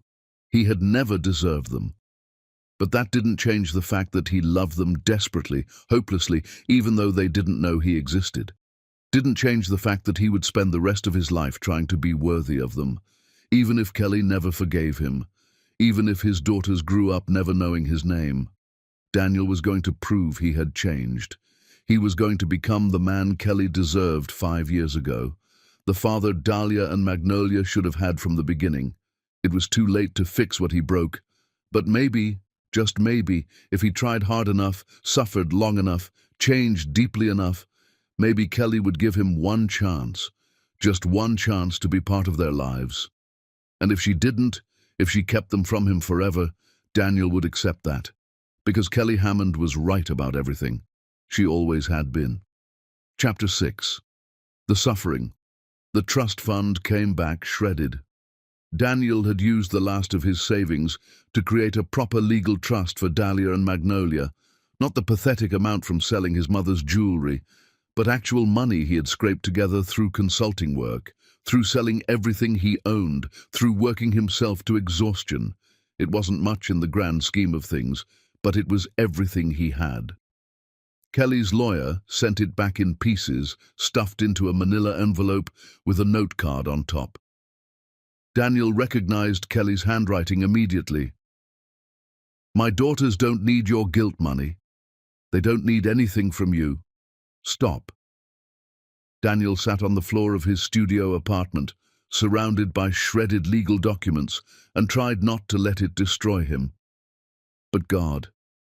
Speaker 1: He had never deserved them. But that didn't change the fact that he loved them desperately, hopelessly, even though they didn't know he existed. Didn't change the fact that he would spend the rest of his life trying to be worthy of them, even if Kelly never forgave him, even if his daughters grew up never knowing his name. Daniel was going to prove he had changed. He was going to become the man Kelly deserved 5 years ago, the father Dahlia and Magnolia should have had from the beginning. It was too late to fix what he broke, but maybe, just maybe, if he tried hard enough, suffered long enough, changed deeply enough, maybe Kelly would give him one chance, just one chance to be part of their lives. And if she didn't, if she kept them from him forever, Daniel would accept that. Because Kelly Hammond was right about everything. She always had been. Chapter 6. The suffering. The trust fund came back shredded. Daniel had used the last of his savings to create a proper legal trust for Dahlia and Magnolia, not the pathetic amount from selling his mother's jewelry, but actual money he had scraped together through consulting work, through selling everything he owned, through working himself to exhaustion. It wasn't much in the grand scheme of things, but it was everything he had. Kelly's lawyer sent it back in pieces, stuffed into a manila envelope with a note card on top. Daniel recognized Kelly's handwriting immediately. My daughters don't need your guilt money. They don't need anything from you. Stop. Daniel sat on the floor of his studio apartment, surrounded by shredded legal documents, and tried not to let it destroy him. But God,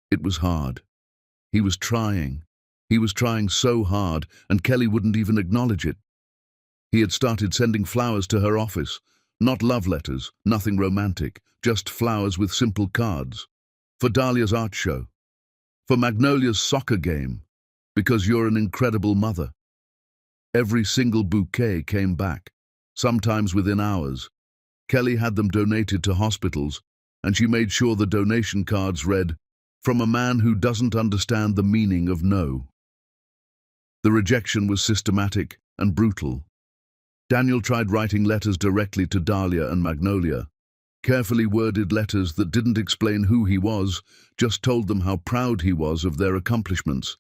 Speaker 1: it was hard. He was trying. He was trying so hard, and Kelly wouldn't even acknowledge it. He had started sending flowers to her office. Not love letters, nothing romantic, just flowers with simple cards. For Dahlia's art show. For Magnolia's soccer game. Because you're an incredible mother. Every single bouquet came back, sometimes within hours. Kelly had them donated to hospitals, and she made sure the donation cards read, "From a man who doesn't understand the meaning of no." The rejection was systematic and brutal. Daniel tried writing letters directly to Dahlia and Magnolia, carefully worded letters that didn't explain who he was, just told them how proud he was of their accomplishments,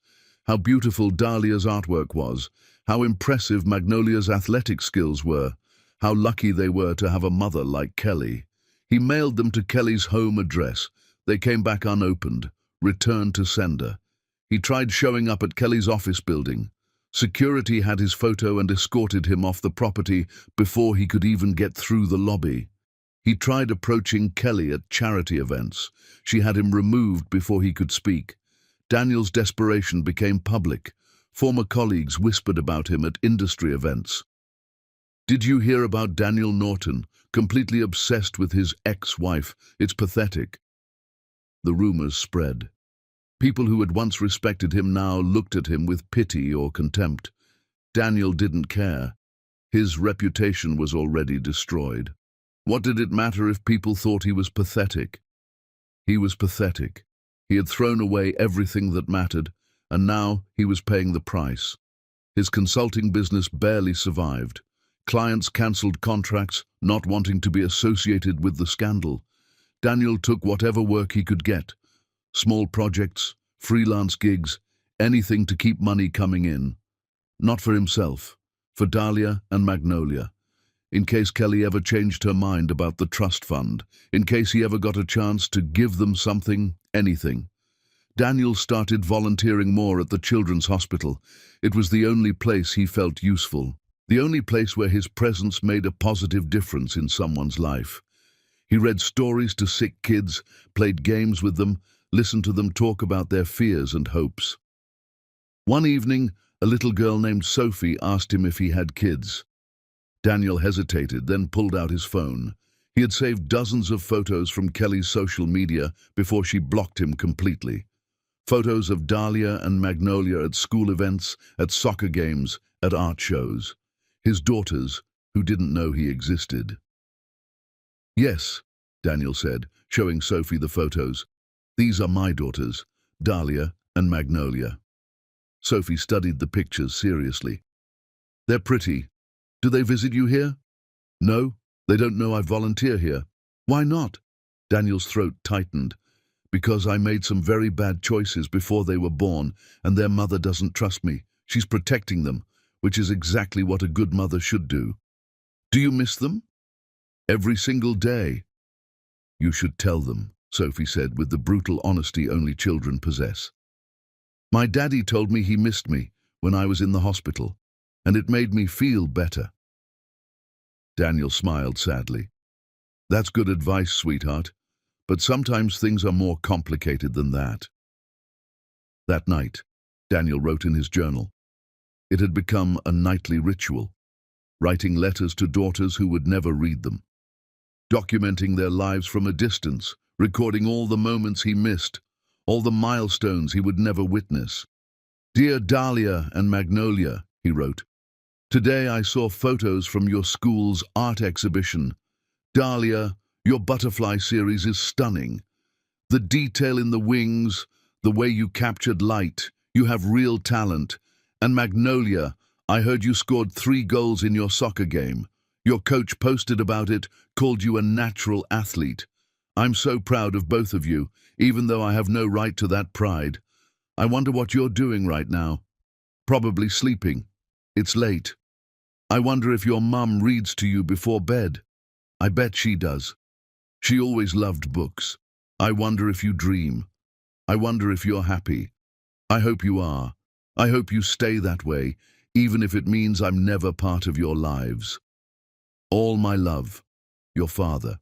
Speaker 1: how beautiful Dahlia's artwork was, how impressive Magnolia's athletic skills were, how lucky they were to have a mother like Kelly. He mailed them to Kelly's home address. They came back unopened, returned to sender. He tried showing up at Kelly's office building. Security had his photo and escorted him off the property before he could even get through the lobby. He tried approaching Kelly at charity events. She had him removed before he could speak. Daniel's desperation became public. Former colleagues whispered about him at industry events. Did you hear about Daniel Norton, completely obsessed with his ex-wife? It's pathetic. The rumors spread. People who had once respected him now looked at him with pity or contempt. Daniel didn't care. His reputation was already destroyed. What did it matter if people thought he was pathetic? He was pathetic. He had thrown away everything that mattered, and now he was paying the price. His consulting business barely survived. Clients cancelled contracts, not wanting to be associated with the scandal. Daniel took whatever work he could get. Small projects, freelance gigs, anything to keep money coming in. Not for himself, for Dahlia and Magnolia. In case Kelly ever changed her mind about the trust fund, in case he ever got a chance to give them something, anything. Daniel started volunteering more at the children's hospital. It was the only place he felt useful, the only place where his presence made a positive difference in someone's life. He read stories to sick kids, played games with them, listened to them talk about their fears and hopes. One evening, a little girl named Sophie asked him if he had kids. Daniel hesitated, then pulled out his phone. He had saved dozens of photos from Kelly's social media before she blocked him completely. Photos of Dahlia and Magnolia at school events, at soccer games, at art shows. His daughters, who didn't know he existed. "Yes," Daniel said, showing Sophie the photos. "These are my daughters, Dahlia and Magnolia." Sophie studied the pictures seriously. "They're pretty. Do they visit you here?" "No, they don't know I volunteer here." "Why not?" Daniel's throat tightened. "Because I made some very bad choices before they were born, and their mother doesn't trust me. She's protecting them, which is exactly what a good mother should do." "Do you miss them?" "Every single day." "You should tell them," Sophie said with the brutal honesty only children possess. "My daddy told me he missed me when I was in the hospital, and it made me feel better." Daniel smiled sadly. "That's good advice, sweetheart, but sometimes things are more complicated than that." That night, Daniel wrote in his journal. It had become a nightly ritual, writing letters to daughters who would never read them, documenting their lives from a distance, recording all the moments he missed, all the milestones he would never witness. "Dear Dahlia and Magnolia," he wrote, "today I saw photos from your school's art exhibition. Dahlia, your butterfly series is stunning. The detail in the wings, the way you captured light, you have real talent. And Magnolia, I heard you scored 3 goals in your soccer game. Your coach posted about it, called you a natural athlete. I'm so proud of both of you, even though I have no right to that pride. I wonder what you're doing right now. Probably sleeping. It's late. I wonder if your mum reads to you before bed. I bet she does. She always loved books. I wonder if you dream. I wonder if you're happy. I hope you are. I hope you stay that way, even if it means I'm never part of your lives. All my love, your father."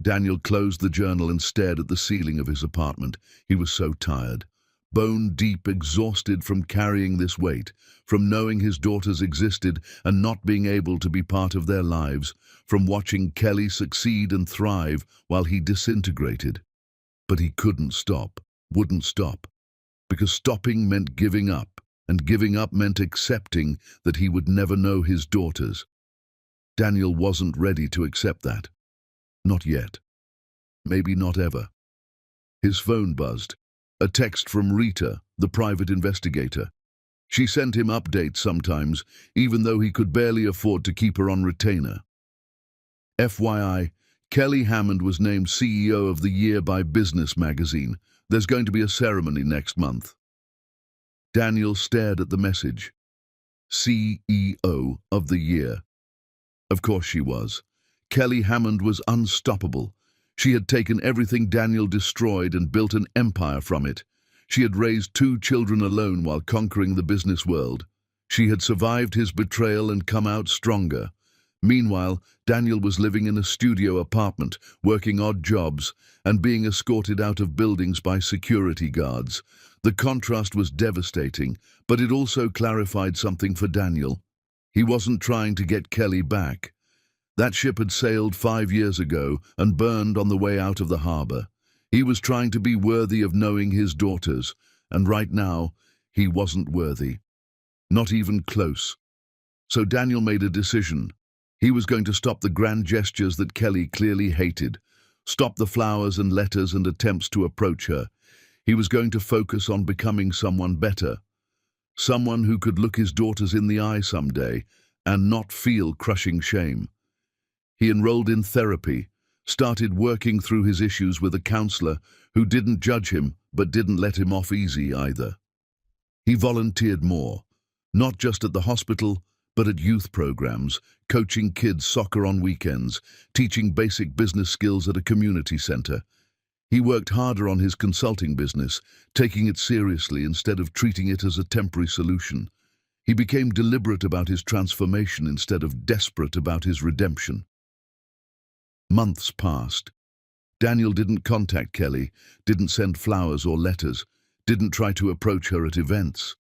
Speaker 1: Daniel closed the journal and stared at the ceiling of his apartment. He was so tired, bone-deep exhausted from carrying this weight, from knowing his daughters existed and not being able to be part of their lives, from watching Kelly succeed and thrive while he disintegrated. But he couldn't stop, wouldn't stop, because stopping meant giving up, and giving up meant accepting that he would never know his daughters. Daniel wasn't ready to accept that. Not yet. Maybe not ever. His phone buzzed. A text from Rita, the private investigator. She sent him updates sometimes, even though he could barely afford to keep her on retainer. FYI, Kelly Hammond was named CEO of the Year by Business magazine. There's going to be a ceremony next month. Daniel stared at the message. CEO of the Year. Of course she was. Kelly Hammond was unstoppable. She had taken everything Daniel destroyed and built an empire from it. She had raised 2 children alone while conquering the business world. She had survived his betrayal and come out stronger. Meanwhile, Daniel was living in a studio apartment, working odd jobs, and being escorted out of buildings by security guards. The contrast was devastating, but it also clarified something for Daniel. He wasn't trying to get Kelly back. That ship had sailed 5 years ago and burned on the way out of the harbor. He was trying to be worthy of knowing his daughters, and right now, he wasn't worthy. Not even close. So Daniel made a decision. He was going to stop the grand gestures that Kelly clearly hated, stop the flowers and letters and attempts to approach her. He was going to focus on becoming someone better, someone who could look his daughters in the eye someday and not feel crushing shame. He enrolled in therapy, started working through his issues with a counselor who didn't judge him but didn't let him off easy either. He volunteered more, not just at the hospital, but at youth programs, coaching kids soccer on weekends, teaching basic business skills at a community center. He worked harder on his consulting business, taking it seriously instead of treating it as a temporary solution. He became deliberate about his transformation instead of desperate about his redemption. Months passed. Daniel didn't contact Kelly, didn't send flowers or letters, didn't try to approach her at events.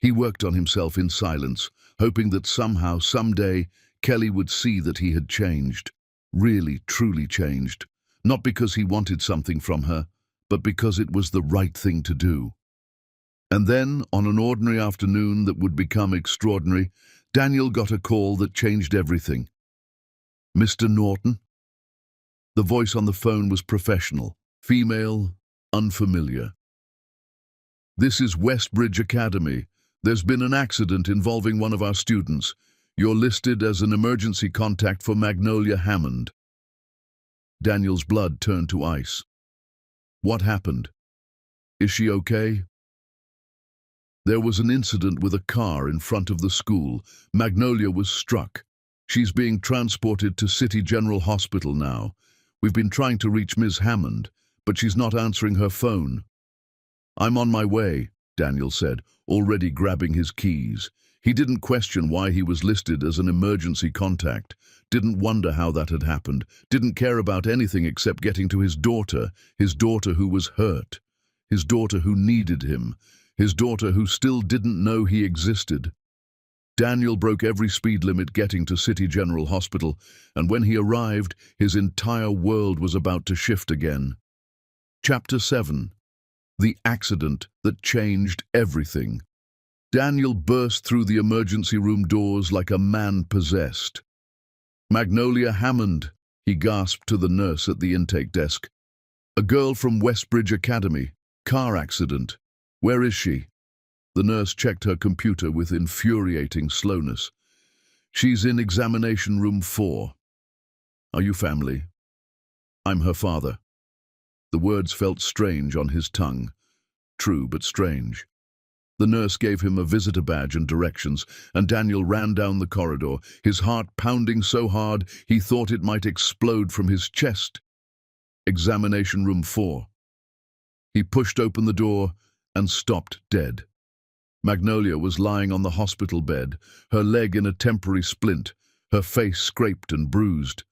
Speaker 1: He worked on himself in silence, hoping that somehow, someday, Kelly would see that he had changed. Really, truly changed. Not because he wanted something from her, but because it was the right thing to do. And then, on an ordinary afternoon that would become extraordinary, Daniel got a call that changed everything. "Mr. Norton?" The voice on the phone was professional, female, unfamiliar. "This is Westbridge Academy. There's been an accident involving one of our students. You're listed as an emergency contact for Magnolia Hammond." Daniel's blood turned to ice. "What happened? Is she okay?" "There was an incident with a car in front of the school. Magnolia was struck. She's being transported to City General Hospital now. We've been trying to reach Ms. Hammond, but she's not answering her phone." "I'm on my way," Daniel said, already grabbing his keys. He didn't question why he was listed as an emergency contact, didn't wonder how that had happened, didn't care about anything except getting to his daughter who was hurt, his daughter who needed him, his daughter who still didn't know he existed. Daniel broke every speed limit getting to City General Hospital, and when he arrived, his entire world was about to shift again. Chapter 7. The accident that changed everything. Daniel burst through the emergency room doors like a man possessed. "Magnolia Hammond," he gasped to the nurse at the intake desk. "A girl from Westbridge Academy. Car accident. Where is she?" The nurse checked her computer with infuriating slowness. "She's in examination room 4. Are you family?" "I'm her father." The words felt strange on his tongue. True, but strange. The nurse gave him a visitor badge and directions, and Daniel ran down the corridor, his heart pounding so hard he thought it might explode from his chest. Examination room 4. He pushed open the door and stopped dead. Magnolia was lying on the hospital bed, her leg in a temporary splint, her face scraped and bruised.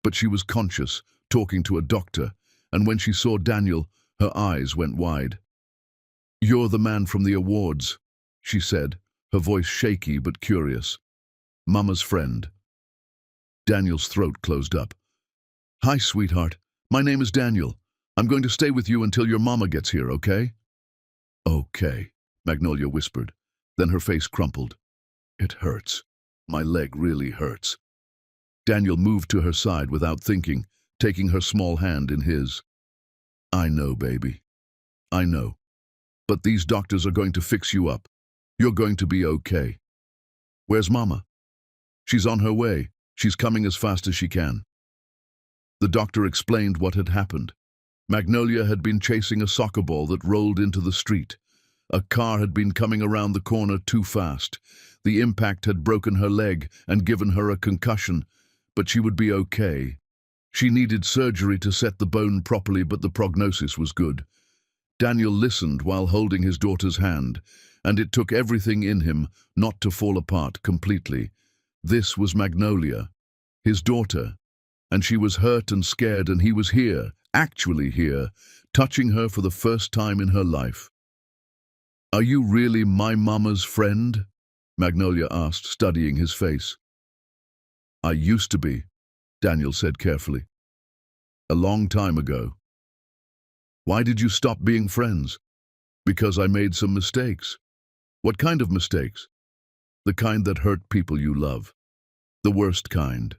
Speaker 1: But she was conscious, talking to a doctor, and when she saw Daniel, her eyes went wide. "You're the man from the awards," she said, her voice shaky but curious. "Mama's friend." Daniel's throat closed up. "Hi, sweetheart. My name is Daniel. I'm going to stay with you until your mama gets here, okay?" "Okay," Magnolia whispered. Then her face crumpled. "It hurts. My leg really hurts." Daniel moved to her side without thinking, taking her small hand in his. "I know, baby. I know. But these doctors are going to fix you up. You're going to be okay." "Where's Mama?" "She's on her way. She's coming as fast as she can." The doctor explained what had happened. Magnolia had been chasing a soccer ball that rolled into the street. A car had been coming around the corner too fast. The impact had broken her leg and given her a concussion, but she would be okay. She needed surgery to set the bone properly, but the prognosis was good. Daniel listened while holding his daughter's hand, and it took everything in him not to fall apart completely. This was Magnolia, his daughter, and she was hurt and scared, and he was here, actually here, touching her for the first time in her life. "Are you really my mama's friend?" Magnolia asked, studying his face. I used to be, Daniel said carefully. A long time ago. Why did you stop being friends? Because I made some mistakes. What kind of mistakes? The kind that hurt people you love. The worst kind.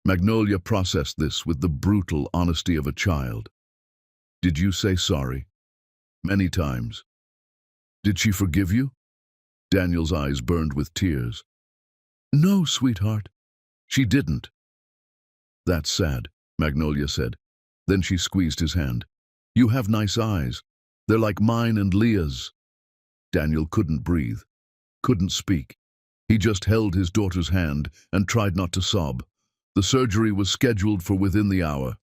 Speaker 1: Magnolia processed this with the brutal honesty of a child. Did you say sorry? Many times. Did she forgive you? Daniel's eyes burned with tears. No, sweetheart. She didn't. That's sad, Magnolia said. Then she squeezed his hand. You have nice eyes. They're like mine and Leah's. Daniel couldn't breathe, couldn't speak. He just held his daughter's hand and tried not to sob. The surgery was scheduled for within the hour.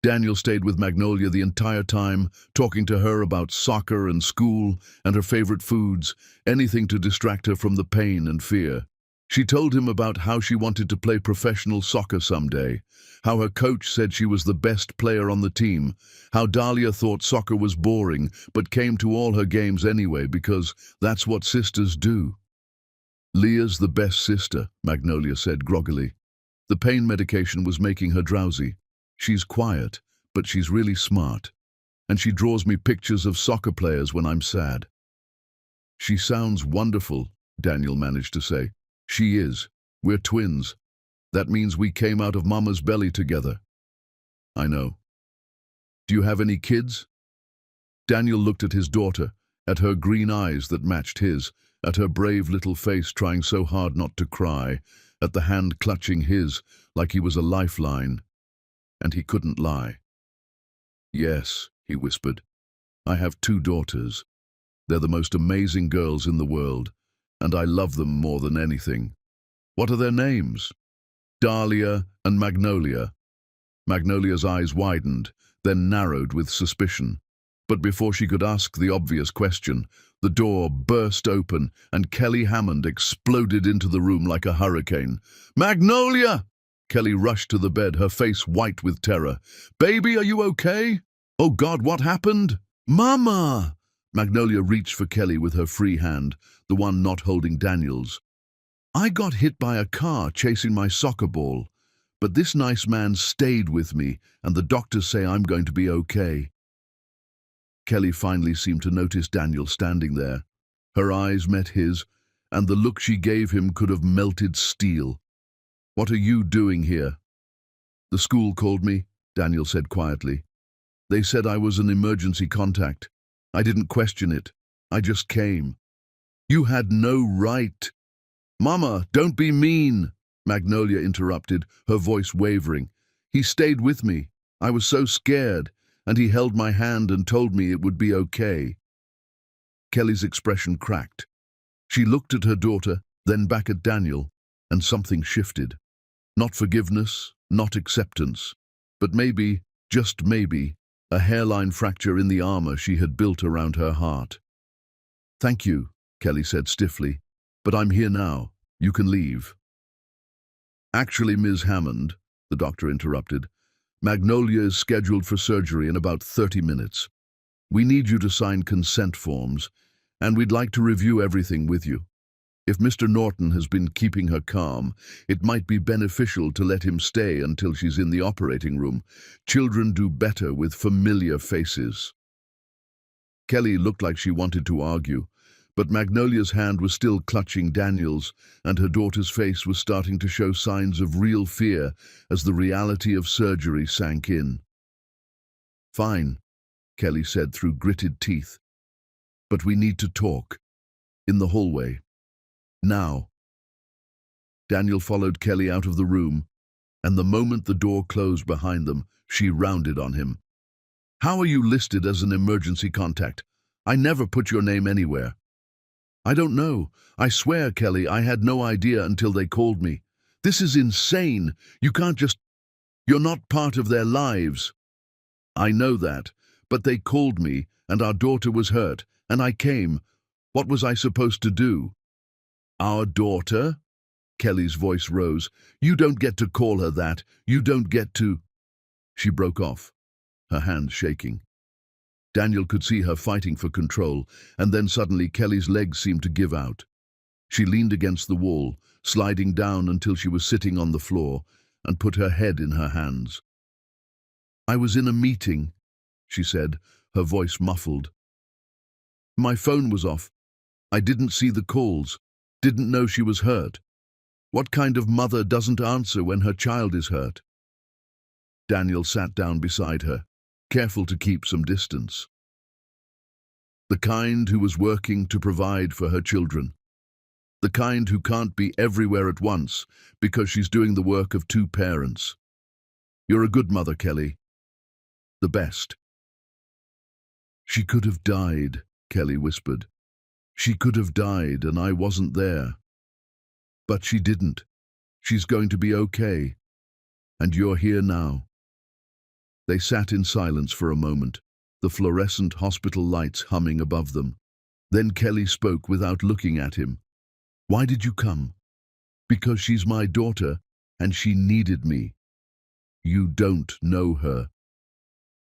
Speaker 1: Daniel stayed with Magnolia the entire time, talking to her about soccer and school and her favorite foods, anything to distract her from the pain and fear. She told him about how she wanted to play professional soccer someday, how her coach said she was the best player on the team, how Dahlia thought soccer was boring but came to all her games anyway because that's what sisters do. Leah's the best sister, Magnolia said groggily. The pain medication was making her drowsy. She's quiet, but she's really smart, and she draws me pictures of soccer players when I'm sad. She sounds wonderful, Daniel managed to say. She is. We're twins. That means we came out of Mama's belly together. I know. Do you have any kids? Daniel looked at his daughter, at her green eyes that matched his, at her brave little face trying so hard not to cry, at the hand clutching his like he was a lifeline. And he couldn't lie. Yes, he whispered. I have 2 daughters. They're the most amazing girls in the world, and I love them more than anything. What are their names? Dahlia and Magnolia. Magnolia's eyes widened, then narrowed with suspicion. But before she could ask the obvious question, the door burst open and Kelly Hammond exploded into the room like a hurricane. Magnolia! Kelly rushed to the bed, her face white with terror. Baby, are you okay? Oh God, what happened? Mama! Magnolia reached for Kelly with her free hand, the one not holding Daniel's. I got hit by a car chasing my soccer ball, but this nice man stayed with me, and the doctors say I'm going to be okay. Kelly finally seemed to notice Daniel standing there. Her eyes met his, and the look she gave him could have melted steel. What are you doing here? The school called me, Daniel said quietly. They said I was an emergency contact. I didn't question it. I just came. You had no right. Mama, don't be mean, Magnolia interrupted, her voice wavering. He stayed with me. I was so scared, and he held my hand and told me it would be okay. Kelly's expression cracked. She looked at her daughter, then back at Daniel, and something shifted. Not forgiveness, not acceptance, but maybe, just maybe, a hairline fracture in the armor she had built around her heart. Thank you, Kelly said stiffly, but I'm here now. You can leave. Actually, Ms. Hammond, the doctor interrupted, Magnolia is scheduled for surgery in about 30 minutes. We need you to sign consent forms, and we'd like to review everything with you. If Mr. Norton has been keeping her calm, it might be beneficial to let him stay until she's in the operating room. Children do better with familiar faces. Kelly looked like she wanted to argue, but Magnolia's hand was still clutching Daniel's, and her daughter's face was starting to show signs of real fear as the reality of surgery sank in. Fine, Kelly said through gritted teeth. But we need to talk. In the hallway. Now. Daniel followed Kelly out of the room, and the moment the door closed behind them, she rounded on him. How are you listed as an emergency contact? I never put your name anywhere. I don't know. I swear, Kelly, I had no idea until they called me. This is insane. You can't just... You're not part of their lives. I know that, but they called me, and our daughter was hurt, and I came. What was I supposed to do? Our daughter? Kelly's voice rose. You don't get to call her that. You don't get to... She broke off, her hand shaking. Daniel could see her fighting for control, and then suddenly Kelly's legs seemed to give out. She leaned against the wall, sliding down until she was sitting on the floor, and put her head in her hands. "I was in a meeting," she said, her voice muffled. "My phone was off. I didn't see the calls, didn't know she was hurt. What kind of mother doesn't answer when her child is hurt?" Daniel sat down beside her, careful to keep some distance. The kind who was working to provide for her children. The kind who can't be everywhere at once because she's doing the work of two parents. "You're a good mother, Kelly. The best." "She could have died," Kelly whispered. "She could have died and I wasn't there. But she didn't. She's going to be okay. And you're here now." They sat in silence for a moment, the fluorescent hospital lights humming above them. Then Kelly spoke without looking at him. "Why did you come?" "Because she's my daughter, and she needed me." "You don't know her."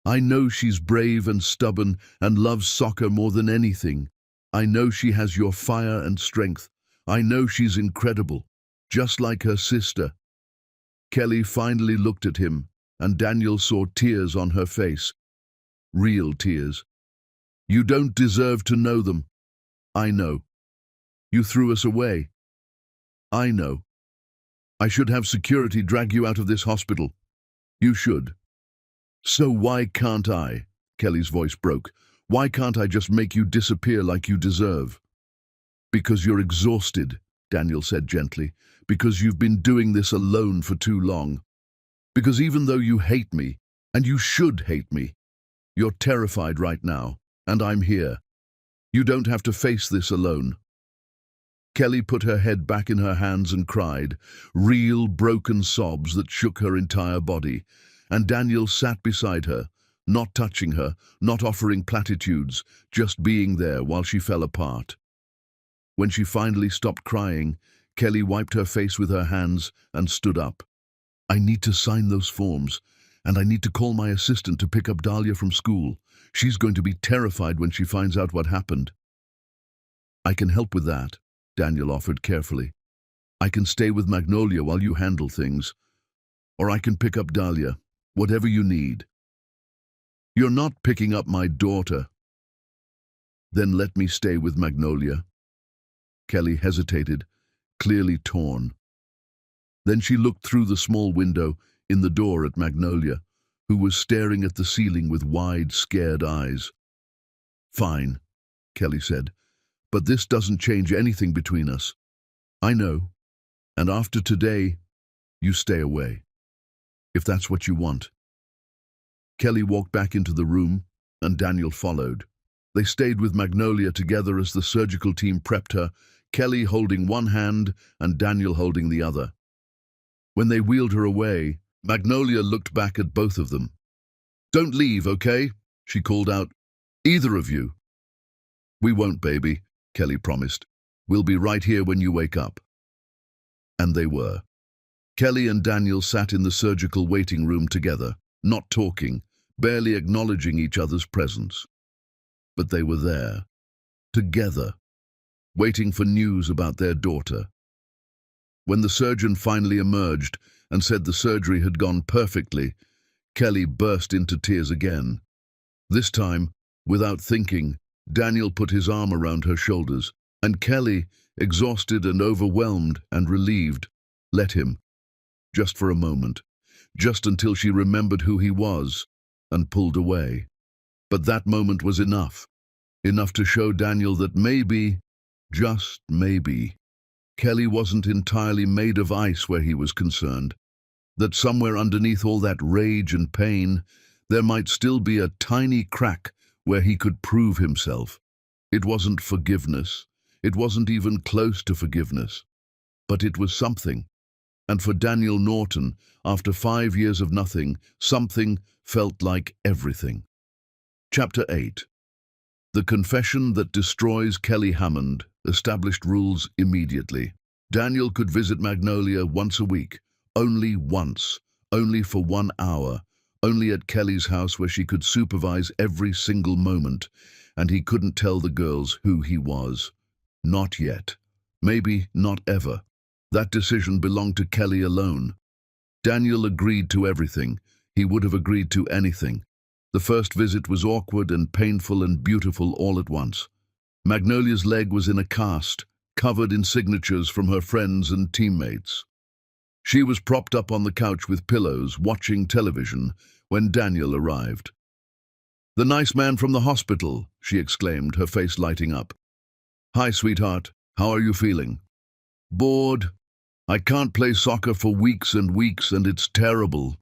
Speaker 1: "I know she's brave and stubborn and loves soccer more than anything. I know she has your fire and strength. I know she's incredible, just like her sister." Kelly finally looked at him, and Daniel saw tears on her face. Real tears. "You don't deserve to know them." "I know. You threw us away." "I know. I should have security drag you out of this hospital." "You should." "So why can't I?" Kelly's voice broke. "Why can't I just make you disappear like you deserve?" "Because you're exhausted," Daniel said gently. "Because you've been doing this alone for too long. Because even though you hate me, and you should hate me, you're terrified right now, and I'm here. You don't have to face this alone." Kelly put her head back in her hands and cried, real broken sobs that shook her entire body, and Daniel sat beside her, not touching her, not offering platitudes, just being there while she fell apart. When she finally stopped crying, Kelly wiped her face with her hands and stood up. "I need to sign those forms, and I need to call my assistant to pick up Dahlia from school. She's going to be terrified when she finds out what happened." "I can help with that," Daniel offered carefully. "I can stay with Magnolia while you handle things. Or I can pick up Dahlia, whatever you need." "You're not picking up my daughter." "Then let me stay with Magnolia." Kelly hesitated, clearly torn. Then she looked through the small window in the door at Magnolia, who was staring at the ceiling with wide, scared eyes. "Fine," Kelly said, "but this doesn't change anything between us. I know, and after today, you stay away, if that's what you want." Kelly walked back into the room, and Daniel followed. They stayed with Magnolia together as the surgical team prepped her, Kelly holding one hand and Daniel holding the other. When they wheeled her away, Magnolia looked back at both of them. "Don't leave, okay?" she called out. "Either of you." "We won't, baby," Kelly promised. "We'll be right here when you wake up." And they were. Kelly and Daniel sat in the surgical waiting room together, not talking, barely acknowledging each other's presence. But they were there, together, waiting for news about their daughter. When the surgeon finally emerged and said the surgery had gone perfectly, Kelly burst into tears again. This time, without thinking, Daniel put his arm around her shoulders, and Kelly, exhausted and overwhelmed and relieved, let him, just for a moment, just until she remembered who he was, and pulled away. But that moment was enough to show Daniel that maybe, just maybe, Kelly wasn't entirely made of ice where he was concerned, that somewhere underneath all that rage and pain, there might still be a tiny crack where he could prove himself. It wasn't forgiveness. It wasn't even close to forgiveness. But it was something. And for Daniel Norton, after 5 years of nothing, something felt like everything. Chapter 8. The confession that destroys Kelly Hammond established rules immediately. Daniel could visit Magnolia once a week, only once, only for 1 hour, only at Kelly's house where she could supervise every single moment, and he couldn't tell the girls who he was. Not yet. Maybe not ever. That decision belonged to Kelly alone. Daniel agreed to everything. He would have agreed to anything. The first visit was awkward and painful and beautiful all at once. Magnolia's leg was in a cast, covered in signatures from her friends and teammates. She was propped up on the couch with pillows, watching television, when Daniel arrived. "The nice man from the hospital," she exclaimed, her face lighting up. "Hi, sweetheart. How are you feeling?" "Bored. I can't play soccer for weeks and weeks, and it's terrible."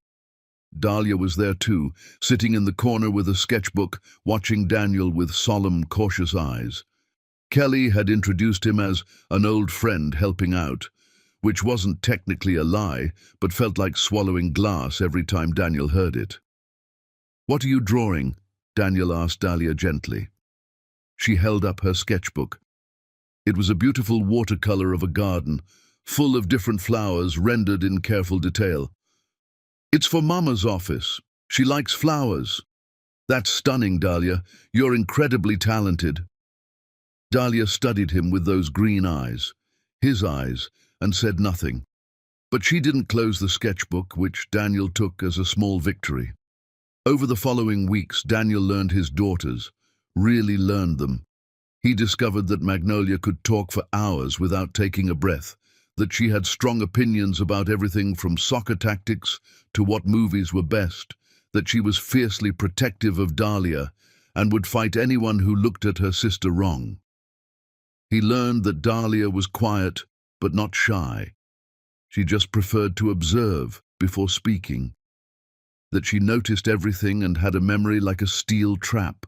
Speaker 1: Dahlia was there too, sitting in the corner with a sketchbook, watching Daniel with solemn, cautious eyes. Kelly had introduced him as an old friend helping out, which wasn't technically a lie, but felt like swallowing glass every time Daniel heard it. "What are you drawing?" Daniel asked Dahlia gently. She held up her sketchbook. It was a beautiful watercolor of a garden, full of different flowers rendered in careful detail. "It's for Mama's office. She likes flowers." "That's stunning, Dahlia. You're incredibly talented." Dahlia studied him with those green eyes, his eyes, and said nothing. But she didn't close the sketchbook, which Daniel took as a small victory. Over the following weeks, Daniel learned his daughters, really learned them. He discovered that Magnolia could talk for hours without taking a breath, that she had strong opinions about everything from soccer tactics to what movies were best, that she was fiercely protective of Dahlia and would fight anyone who looked at her sister wrong. He learned that Dahlia was quiet but not shy. She just preferred to observe before speaking. That she noticed everything and had a memory like a steel trap.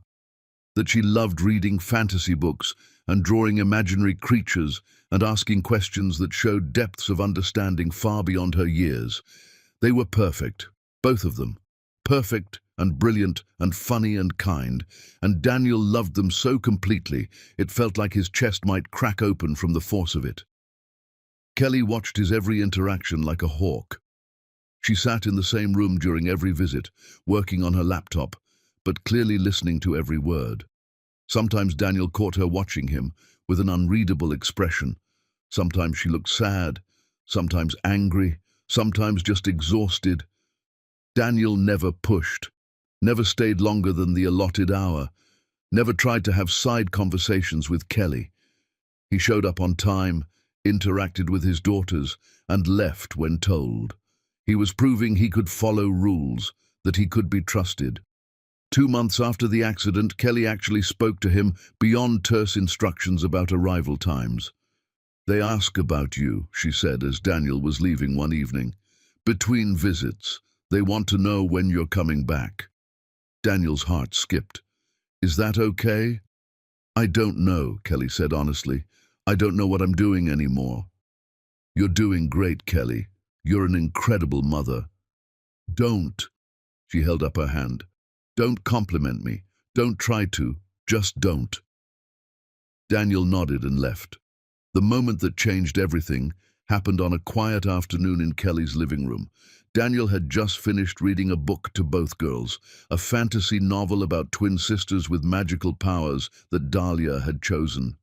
Speaker 1: That she loved reading fantasy books and drawing imaginary creatures and asking questions that showed depths of understanding far beyond her years. They were perfect, both of them. Perfect and brilliant and funny and kind, and Daniel loved them so completely it felt like his chest might crack open from the force of it. Kelly watched his every interaction like a hawk. She sat in the same room during every visit, working on her laptop, but clearly listening to every word. Sometimes Daniel caught her watching him with an unreadable expression. Sometimes she looked sad, sometimes angry, sometimes just exhausted. Daniel never pushed, never stayed longer than the allotted hour, never tried to have side conversations with Kelly. He showed up on time, interacted with his daughters, and left when told. He was proving he could follow rules, that he could be trusted. 2 months after the accident, Kelly actually spoke to him beyond terse instructions about arrival times. "They ask about you," she said as Daniel was leaving one evening. "Between visits, they want to know when you're coming back." Daniel's heart skipped. "Is that okay?" "I don't know," Kelly said honestly. "I don't know what I'm doing anymore." "You're doing great, Kelly. You're an incredible mother." "Don't." She held up her hand. "Don't compliment me. Don't try to. Just don't." Daniel nodded and left. The moment that changed everything happened on a quiet afternoon in Kelly's living room. Daniel had just finished reading a book to both girls, a fantasy novel about twin sisters with magical powers that Dahlia had chosen.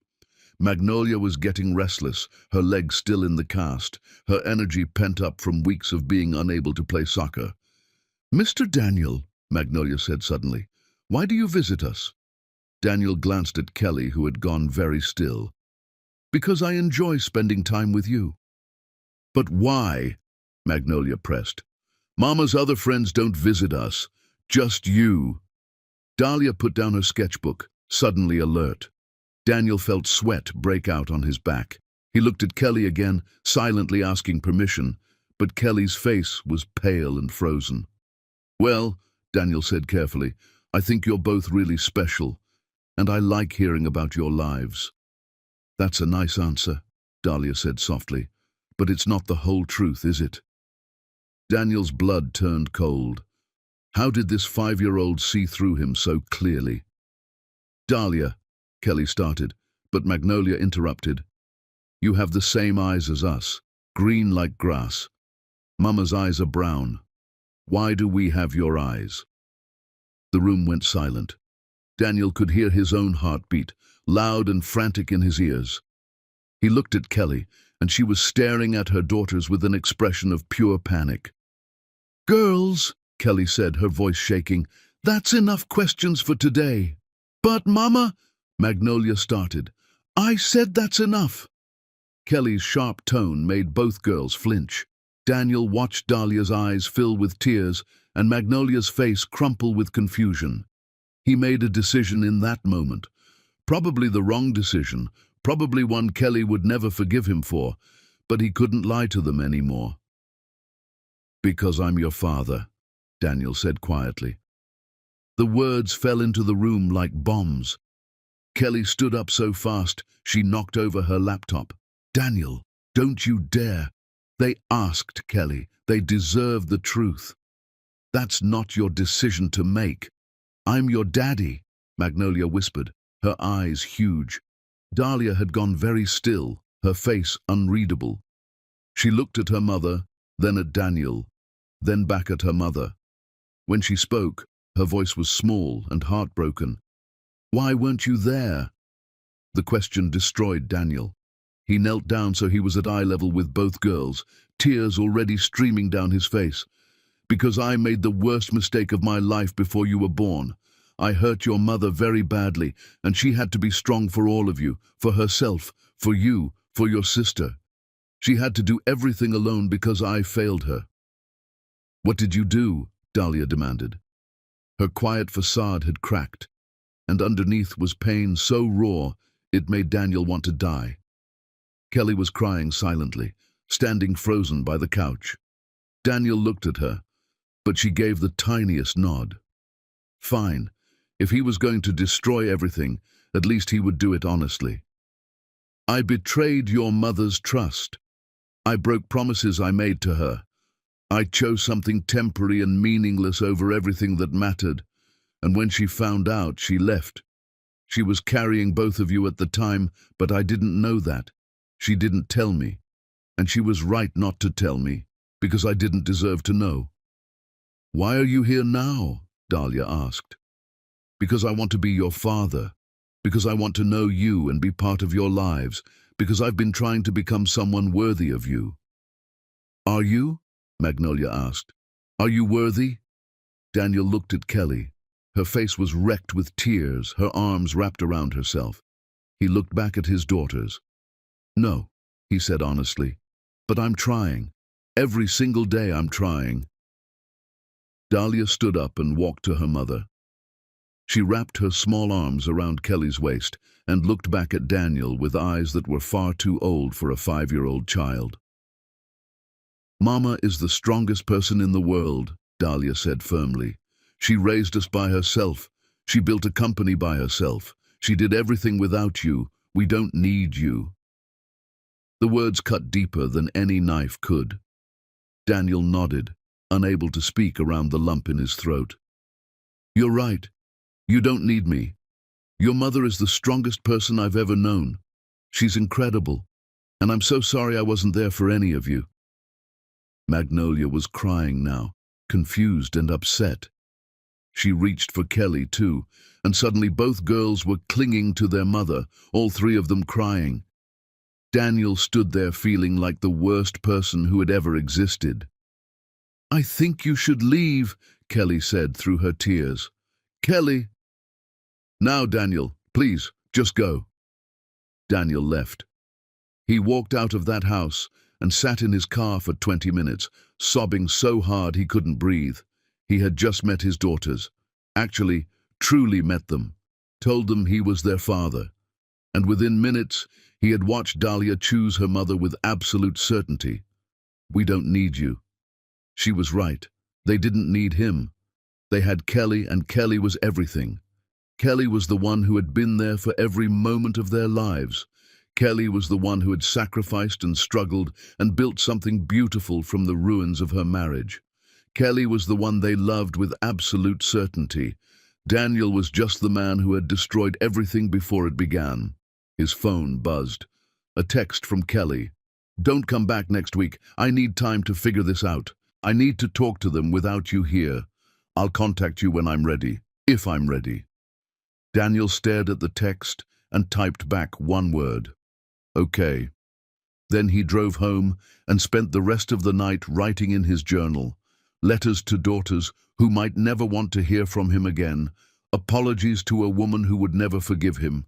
Speaker 1: Magnolia was getting restless, her legs still in the cast, her energy pent up from weeks of being unable to play soccer. "Mr. Daniel," Magnolia said suddenly, "why do you visit us?" Daniel glanced at Kelly, who had gone very still. "Because I enjoy spending time with you." "But why?" Magnolia pressed. "Mama's other friends don't visit us. Just you." Dahlia put down her sketchbook, suddenly alert. Daniel felt sweat break out on his back. He looked at Kelly again, silently asking permission, but Kelly's face was pale and frozen. "Well," Daniel said carefully, "I think you're both really special, and I like hearing about your lives." "That's a nice answer," Dahlia said softly, "but it's not the whole truth, is it?" Daniel's blood turned cold. How did this 5-year-old see through him so clearly? "Dahlia," Kelly started, but Magnolia interrupted. "You have the same eyes as us, green like grass. Mama's eyes are brown. Why do we have your eyes?" The room went silent. Daniel could hear his own heartbeat, loud and frantic in his ears. He looked at Kelly, and she was staring at her daughters with an expression of pure panic. "Girls," Kelly said, her voice shaking, "that's enough questions for today." "But, Mama," Magnolia started, "I said that's enough." Kelly's sharp tone made both girls flinch. Daniel watched Dahlia's eyes fill with tears and Magnolia's face crumple with confusion. He made a decision in that moment. Probably the wrong decision, probably one Kelly would never forgive him for, but he couldn't lie to them anymore. "Because I'm your father," Daniel said quietly. The words fell into the room like bombs. Kelly stood up so fast she knocked over her laptop. "Daniel, don't you dare." They asked Kelly. They deserve the truth. "That's not your decision to make." "I'm your daddy," Magnolia whispered, her eyes huge. Dahlia had gone very still, her face unreadable. She looked at her mother, then at Daniel, then back at her mother. When she spoke, her voice was small and heartbroken. "Why weren't you there?" The question destroyed Daniel. He knelt down so he was at eye level with both girls, tears already streaming down his face. "Because I made the worst mistake of my life before you were born. I hurt your mother very badly, and she had to be strong for all of you, for herself, for you, for your sister. She had to do everything alone because I failed her." "What did you do?" Dahlia demanded. Her quiet facade had cracked, and underneath was pain so raw it made Daniel want to die. Kelly was crying silently, standing frozen by the couch. Daniel looked at her, but she gave the tiniest nod. Fine. If he was going to destroy everything, at least he would do it honestly. "I betrayed your mother's trust. I broke promises I made to her. I chose something temporary and meaningless over everything that mattered, and when she found out, she left. She was carrying both of you at the time, but I didn't know that. She didn't tell me, and she was right not to tell me, because I didn't deserve to know." "Why are you here now?" Dahlia asked. "Because I want to be your father, because I want to know you and be part of your lives, because I've been trying to become someone worthy of you." "Are you?" Magnolia asked. "Are you worthy?" Daniel looked at Kelly. Her face was wrecked with tears, her arms wrapped around herself. He looked back at his daughters. "No," he said honestly, "but I'm trying. Every single day I'm trying." Dahlia stood up and walked to her mother. She wrapped her small arms around Kelly's waist and looked back at Daniel with eyes that were far too old for a 5-year-old child. "Mama is the strongest person in the world," Dahlia said firmly. "She raised us by herself. She built a company by herself. She did everything without you. We don't need you." The words cut deeper than any knife could. Daniel nodded, unable to speak around the lump in his throat. "You're right. You don't need me. Your mother is the strongest person I've ever known. She's incredible, and I'm so sorry I wasn't there for any of you." Magnolia was crying now, confused and upset. She reached for Kelly too, and suddenly both girls were clinging to their mother, all three of them crying. Daniel stood there feeling like the worst person who had ever existed. "I think you should leave," Kelly said through her tears. "Kelly." "Now, Daniel, please, just go." Daniel left. He walked out of that house and sat in his car for 20 minutes, sobbing so hard he couldn't breathe. He had just met his daughters. Actually, truly met them. Told them he was their father. And within minutes, he had watched Dahlia choose her mother with absolute certainty. "We don't need you." She was right. They didn't need him. They had Kelly, and Kelly was everything. Kelly was the one who had been there for every moment of their lives. Kelly was the one who had sacrificed and struggled and built something beautiful from the ruins of her marriage. Kelly was the one they loved with absolute certainty. Daniel was just the man who had destroyed everything before it began. His phone buzzed. A text from Kelly. "Don't come back next week. I need time to figure this out. I need to talk to them without you here. I'll contact you when I'm ready, if I'm ready." Daniel stared at the text and typed back one word. Okay. Then he drove home and spent the rest of the night writing in his journal, letters to daughters who might never want to hear from him again, apologies to a woman who would never forgive him,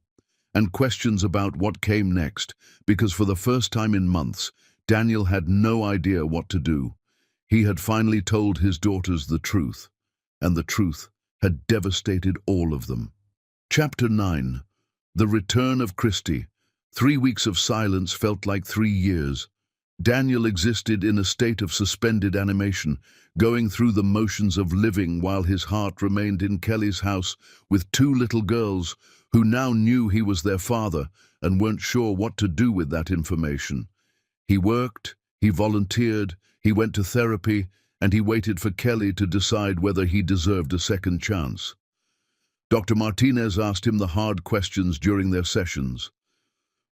Speaker 1: and questions about what came next, because for the first time in months, Daniel had no idea what to do. He had finally told his daughters the truth, and the truth had devastated all of them. Chapter 9. The Return of Christie. 3 weeks of silence felt like 3 years. Daniel existed in a state of suspended animation, going through the motions of living while his heart remained in Kelly's house with 2 little girls who now knew he was their father and weren't sure what to do with that information. He worked, he volunteered, he went to therapy, and he waited for Kelly to decide whether he deserved a second chance. Dr. Martinez asked him the hard questions during their sessions.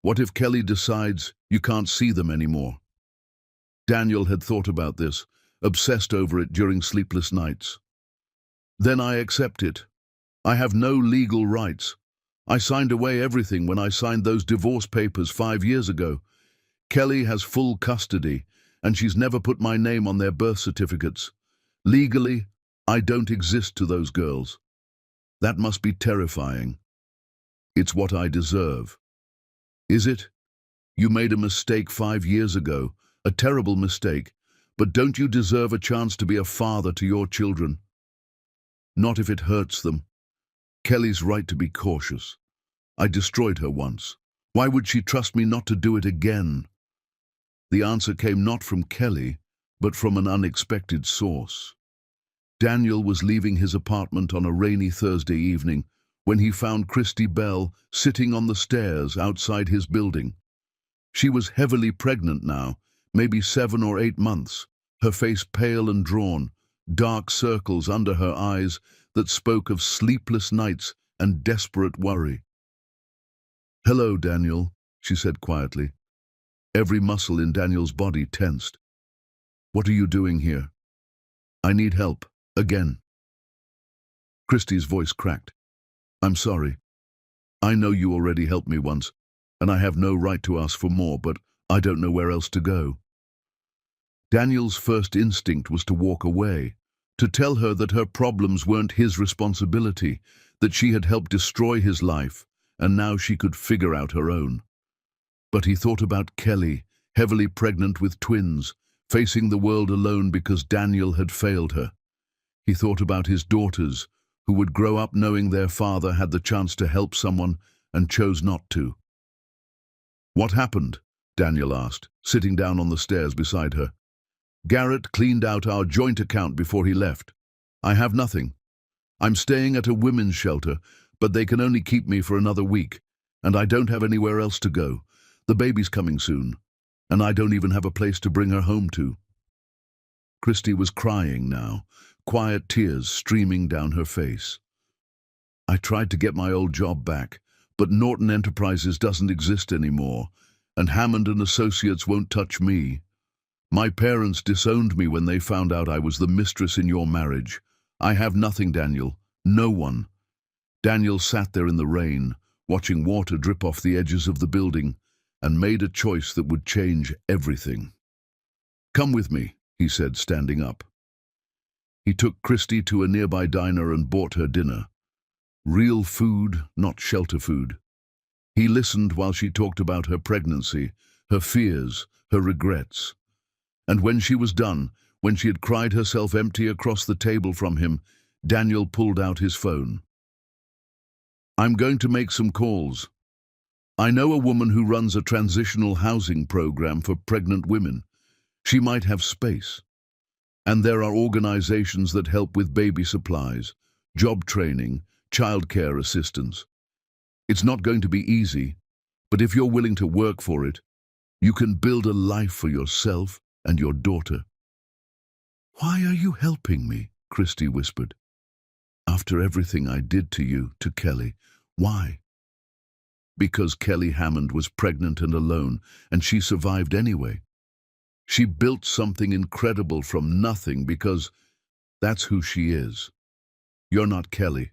Speaker 1: What if Kelly decides you can't see them anymore? Daniel had thought about this, obsessed over it during sleepless nights. Then I accept it. I have no legal rights. I signed away everything when I signed those divorce papers 5 years ago. Kelly has full custody, and she's never put my name on their birth certificates. Legally, I don't exist to those girls. That must be terrifying. It's what I deserve. Is it? You made a mistake 5 years ago, a terrible mistake, but don't you deserve a chance to be a father to your children? Not if it hurts them. Kelly's right to be cautious. I destroyed her once. Why would she trust me not to do it again? The answer came not from Kelly, but from an unexpected source. Daniel was leaving his apartment on a rainy Thursday evening when he found Christie Bell sitting on the stairs outside his building. She was heavily pregnant now, maybe 7 or 8 months, her face pale and drawn, dark circles under her eyes that spoke of sleepless nights and desperate worry. "Hello, Daniel," she said quietly. Every muscle in Daniel's body tensed. "What are you doing here?" "I need help, again." Christie's voice cracked. "I'm sorry. I know you already helped me once, and I have no right to ask for more, but I don't know where else to go." Daniel's first instinct was to walk away, to tell her that her problems weren't his responsibility, that she had helped destroy his life, and now she could figure out her own. But he thought about Kelly, heavily pregnant with twins, facing the world alone because Daniel had failed her. He thought about his daughters, who would grow up knowing their father had the chance to help someone and chose not to. "What happened?" Daniel asked, sitting down on the stairs beside her. "Garrett cleaned out our joint account before he left. I have nothing. I'm staying at a women's shelter, but they can only keep me for another week, and I don't have anywhere else to go. The baby's coming soon, and I don't even have a place to bring her home to." Christie was crying now, quiet tears streaming down her face. "I tried to get my old job back, but Norton Enterprises doesn't exist anymore, and Hammond and Associates won't touch me. My parents disowned me when they found out I was the mistress in your marriage. I have nothing, Daniel, no one." Daniel sat there in the rain, watching water drip off the edges of the building, and made a choice that would change everything. "Come with me," he said, standing up. He took Christie to a nearby diner and bought her dinner. Real food, not shelter food. He listened while she talked about her pregnancy, her fears, her regrets. And when she was done, when she had cried herself empty across the table from him, Daniel pulled out his phone. "I'm going to make some calls. I know a woman who runs a transitional housing program for pregnant women. She might have space. And there are organizations that help with baby supplies, job training, childcare assistance. It's not going to be easy, but if you're willing to work for it, you can build a life for yourself and your daughter." "Why are you helping me?" Christie whispered. "After everything I did to you, to Kelly, why?" "Because Kelly Hammond was pregnant and alone, and she survived anyway. She built something incredible from nothing because that's who she is. You're not Kelly,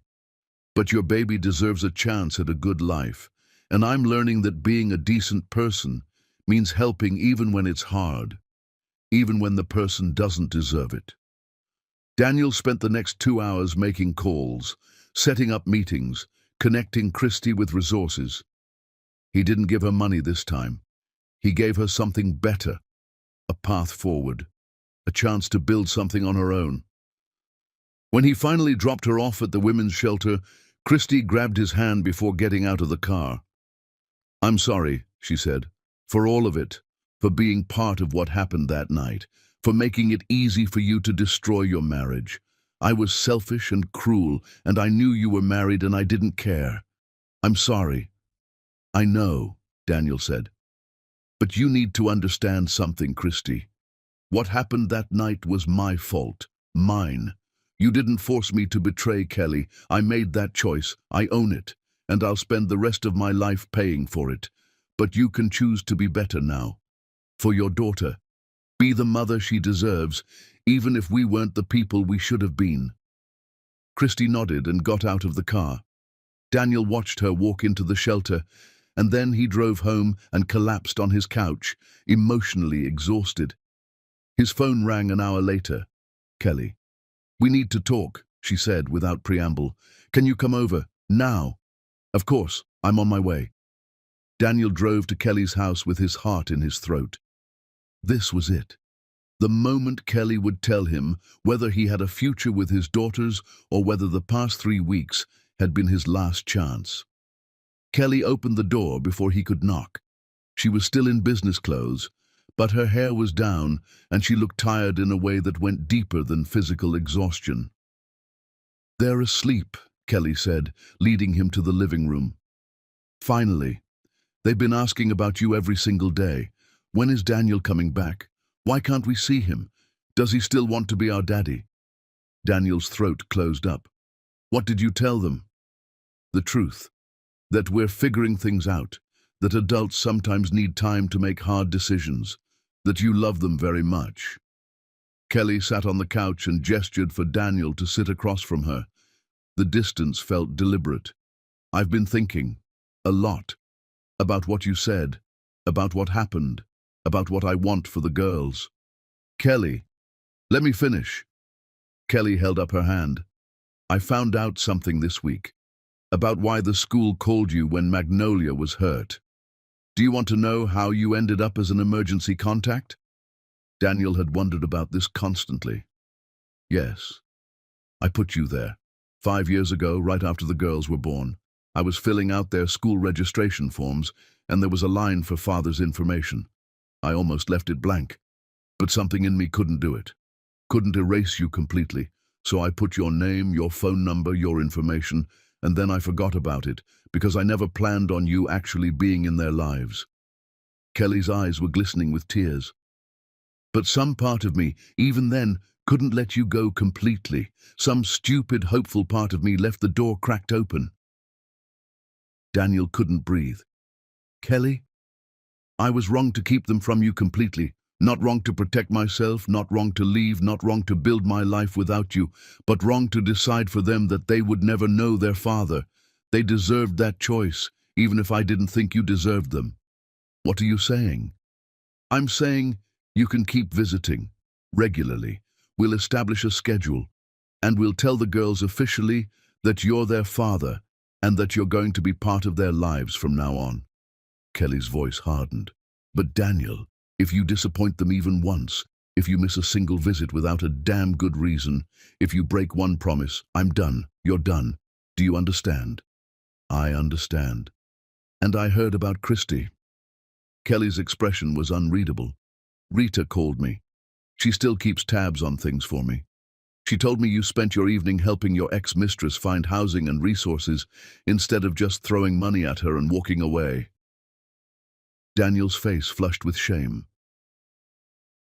Speaker 1: but your baby deserves a chance at a good life, And I'm learning that being a decent person means helping even when it's hard, even when the person doesn't deserve it. Daniel spent the next 2 hours making calls, setting up meetings, connecting Christy with resources. He didn't give her money this time. He gave her something better, a path forward, a chance to build something on her own. When he finally dropped her off at the women's shelter, Christy grabbed his hand before getting out of the car. "I'm sorry," she said, "for all of it, for being part of what happened that night, for making it easy for you to destroy your marriage. I was selfish and cruel, and I knew you were married and I didn't care. I'm sorry." "I know," Daniel said. "But you need to understand something, Christy. What happened that night was my fault, mine. You didn't force me to betray Kelly. I made that choice. I own it, and I'll spend the rest of my life paying for it. But you can choose to be better now. For your daughter. Be the mother she deserves, even if we weren't the people we should have been." Christy nodded and got out of the car. Daniel watched her walk into the shelter, and then he drove home and collapsed on his couch, emotionally exhausted. His phone rang an hour later. "Kelly, we need to talk," she said without preamble. "Can you come over? Now?" "Of course, I'm on my way." Daniel drove to Kelly's house with his heart in his throat. This was it. The moment Kelly would tell him whether he had a future with his daughters or whether the past 3 weeks had been his last chance. Kelly opened the door before he could knock. She was still in business clothes, but her hair was down and she looked tired in a way that went deeper than physical exhaustion. "They're asleep," Kelly said, leading him to the living room. "Finally. They've been asking about you every single day. When is Daniel coming back? Why can't we see him? Does he still want to be our daddy?" Daniel's throat closed up. "What did you tell them?" "The truth. That we're figuring things out. That adults sometimes need time to make hard decisions. That you love them very much." Kelly sat on the couch and gestured for Daniel to sit across from her. The distance felt deliberate. "I've been thinking. A lot. About what you said. About what happened. About what I want for the girls." "Kelly, let me finish." Kelly held up her hand. "I found out something this week. About why the school called you when Magnolia was hurt. Do you want to know how you ended up as an emergency contact?" Daniel had wondered about this constantly. "Yes. I put you there. 5 years ago, right after the girls were born. I was filling out their school registration forms, and there was a line for father's information. I almost left it blank, but something in me couldn't do it. Couldn't erase you completely, so I put your name, your phone number, your information, and then I forgot about it, because I never planned on you actually being in their lives." Kelly's eyes were glistening with tears. "But some part of me, even then, couldn't let you go completely. Some stupid, hopeful part of me left the door cracked open." Daniel couldn't breathe. "Kelly, I was wrong to keep them from you completely. Not wrong to protect myself, not wrong to leave, not wrong to build my life without you, but wrong to decide for them that they would never know their father. They deserved that choice, even if I didn't think you deserved them." "What are you saying?" "I'm saying you can keep visiting. Regularly. We'll establish a schedule. And we'll tell the girls officially that you're their father and that you're going to be part of their lives from now on." Kelly's voice hardened. "But Daniel, if you disappoint them even once, if you miss a single visit without a damn good reason, if you break one promise, I'm done. You're done. Do you understand?" "I understand. And I heard about Christy." Kelly's expression was unreadable. "Rita called me. She still keeps tabs on things for me. She told me you spent your evening helping your ex-mistress find housing and resources instead of just throwing money at her and walking away." Daniel's face flushed with shame.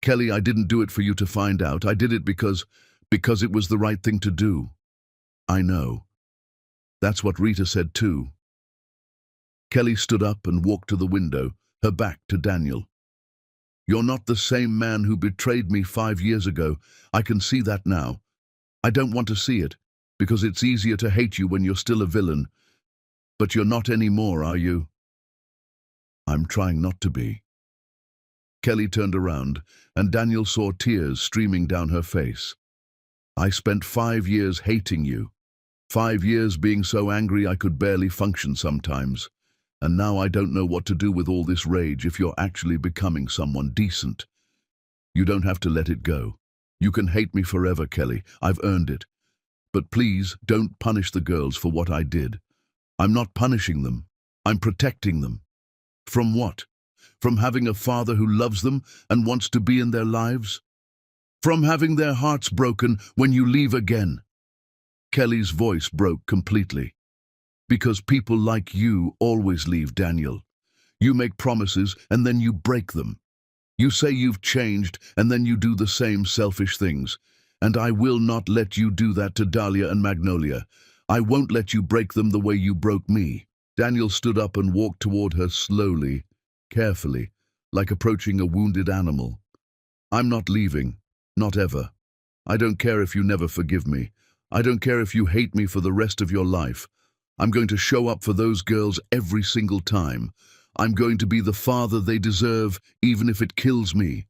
Speaker 1: "Kelly, I didn't do it for you to find out. I did it because it was the right thing to do." "I know. That's what Rita said too." Kelly stood up and walked to the window, her back to Daniel. "You're not the same man who betrayed me 5 years ago. I can see that now. I don't want to see it, because it's easier to hate you when you're still a villain. But you're not anymore, are you?" I'm trying not to be. Kelly turned around, and Daniel saw tears streaming down her face. I spent 5 years hating you. 5 years being so angry I could barely function sometimes. And now I don't know what to do with all this rage if you're actually becoming someone decent. You don't have to let it go. You can hate me forever, Kelly. I've earned it. But please, don't punish the girls for what I did. I'm not punishing them. I'm protecting them. From what? From having a father who loves them and wants to be in their lives? From having their hearts broken when you leave again? Kelly's voice broke completely. Because people like you always leave, Daniel. You make promises and then you break them. You say you've changed and then you do the same selfish things. And I will not let you do that to Dahlia and Magnolia. I won't let you break them the way you broke me. Daniel stood up and walked toward her slowly, carefully, like approaching a wounded animal. I'm not leaving, not ever. I don't care if you never forgive me. I don't care if you hate me for the rest of your life. I'm going to show up for those girls every single time. I'm going to be the father they deserve, even if it kills me.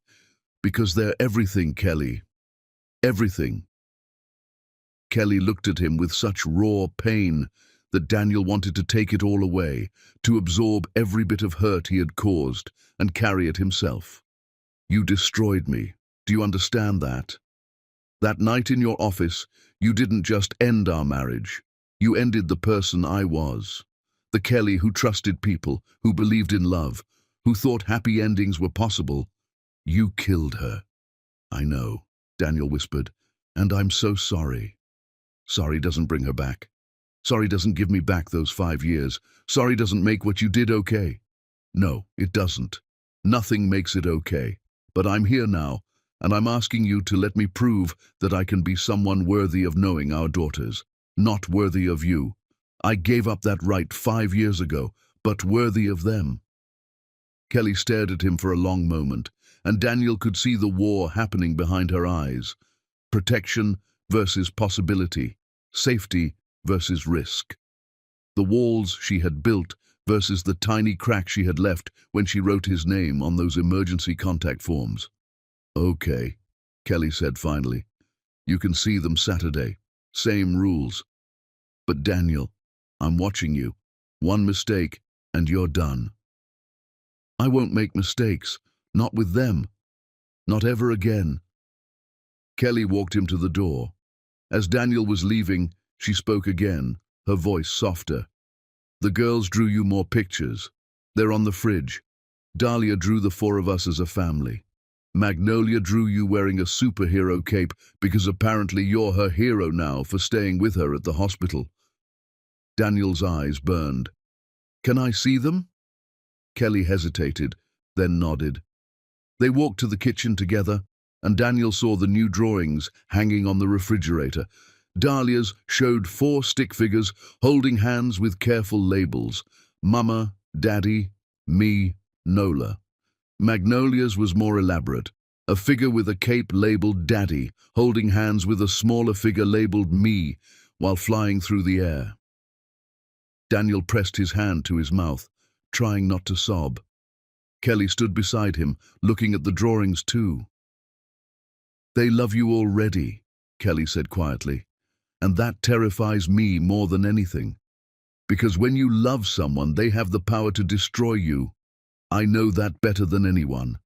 Speaker 1: Because they're everything, Kelly. Everything. Kelly looked at him with such raw pain that Daniel wanted to take it all away, to absorb every bit of hurt he had caused and carry it himself. You destroyed me. Do you understand that? That night in your office, you didn't just end our marriage. You ended the person I was. The Kelly who trusted people, who believed in love, who thought happy endings were possible. You killed her. I know, Daniel whispered, and I'm so sorry. Sorry doesn't bring her back. Sorry doesn't give me back those 5 years. Sorry doesn't make what you did okay. No, it doesn't. Nothing makes it okay. But I'm here now, and I'm asking you to let me prove that I can be someone worthy of knowing our daughters, not worthy of you. I gave up that right 5 years ago, but worthy of them. Kelly stared at him for a long moment, and Daniel could see the war happening behind her eyes. Protection versus possibility, safety versus risk. The walls she had built versus the tiny crack she had left when she wrote his name on those emergency contact forms. Okay, Kelly said finally. You can see them Saturday. Same rules. But Daniel, I'm watching you. One mistake, and you're done. I won't make mistakes. Not with them. Not ever again. Kelly walked him to the door. As Daniel was leaving, she spoke again, her voice softer. The girls drew you more pictures. They're on the fridge. Dahlia drew the 4 of us as a family. Magnolia drew you wearing a superhero cape because apparently you're her hero now for staying with her at the hospital. Daniel's eyes burned. Can I see them? Kelly hesitated, then nodded. They walked to the kitchen together, and Daniel saw the new drawings hanging on the refrigerator. Dahlia's showed 4 stick figures holding hands with careful labels. Mama, Daddy, me, Nola. Magnolia's was more elaborate. A figure with a cape labeled Daddy, holding hands with a smaller figure labeled Me, while flying through the air. Daniel pressed his hand to his mouth, trying not to sob. Kelly stood beside him, looking at the drawings too. They love you already, Kelly said quietly, and that terrifies me more than anything. Because when you love someone, they have the power to destroy you. I know that better than anyone.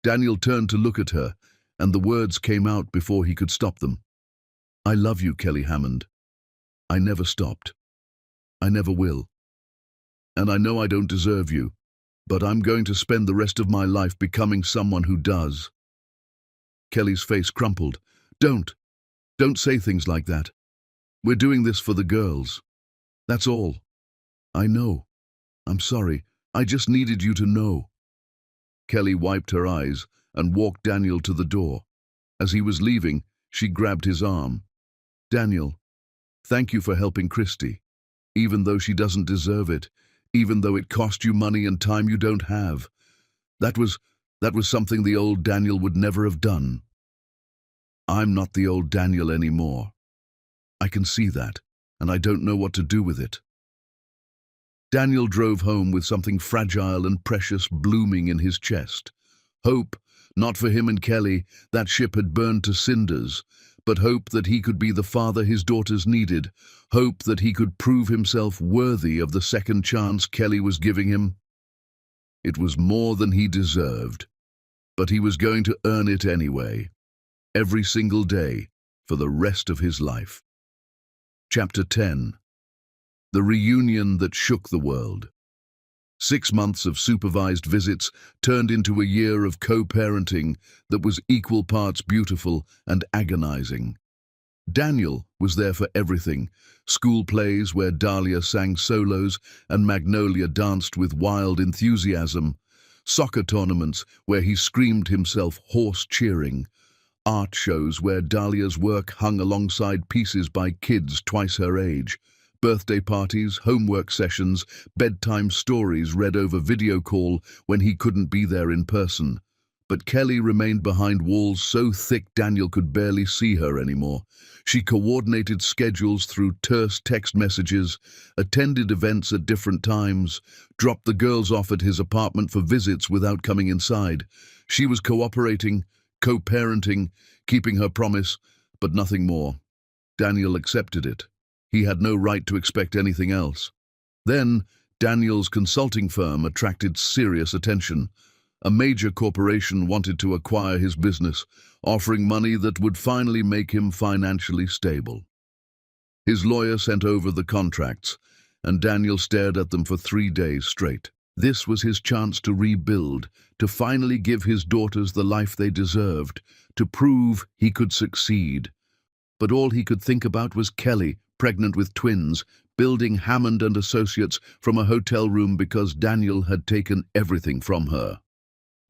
Speaker 1: Daniel turned to look at her, and the words came out before he could stop them. I love you, Kelly Hammond. I never stopped. I never will. And I know I don't deserve you, but I'm going to spend the rest of my life becoming someone who does. Kelly's face crumpled. Don't say things like that. We're doing this for the girls. That's all. I know. I'm sorry. I just needed you to know. Kelly wiped her eyes and walked Daniel to the door. As he was leaving, she grabbed his arm. Daniel, thank you for helping Christy, even though she doesn't deserve it, even though it cost you money and time you don't have. That was something the old Daniel would never have done. I'm not the old Daniel anymore. I can see that, and I don't know what to do with it. Daniel drove home with something fragile and precious blooming in his chest. Hope, not for him and Kelly, that ship had burned to cinders, but hope that he could be the father his daughters needed, hope that he could prove himself worthy of the second chance Kelly was giving him. It was more than he deserved, but he was going to earn it anyway, every single day, for the rest of his life. Chapter 10. The reunion that shook the world. 6 months of supervised visits turned into a year of co-parenting that was equal parts beautiful and agonizing. Daniel was there for everything: school plays where Dahlia sang solos and Magnolia danced with wild enthusiasm, soccer tournaments where he screamed himself hoarse cheering, art shows where Dahlia's work hung alongside pieces by kids twice her age, birthday parties, homework sessions, bedtime stories read over video call when he couldn't be there in person. But Kelly remained behind walls so thick Daniel could barely see her anymore. She coordinated schedules through terse text messages, attended events at different times, dropped the girls off at his apartment for visits without coming inside. She was cooperating, co-parenting, keeping her promise, but nothing more. Daniel accepted it. He had no right to expect anything else. Then, Daniel's consulting firm attracted serious attention. A major corporation wanted to acquire his business, offering money that would finally make him financially stable. His lawyer sent over the contracts, and Daniel stared at them for 3 days straight. This was his chance to rebuild, to finally give his daughters the life they deserved, to prove he could succeed. But all he could think about was Kelly, pregnant with twins, building Hammond and Associates from a hotel room because Daniel had taken everything from her.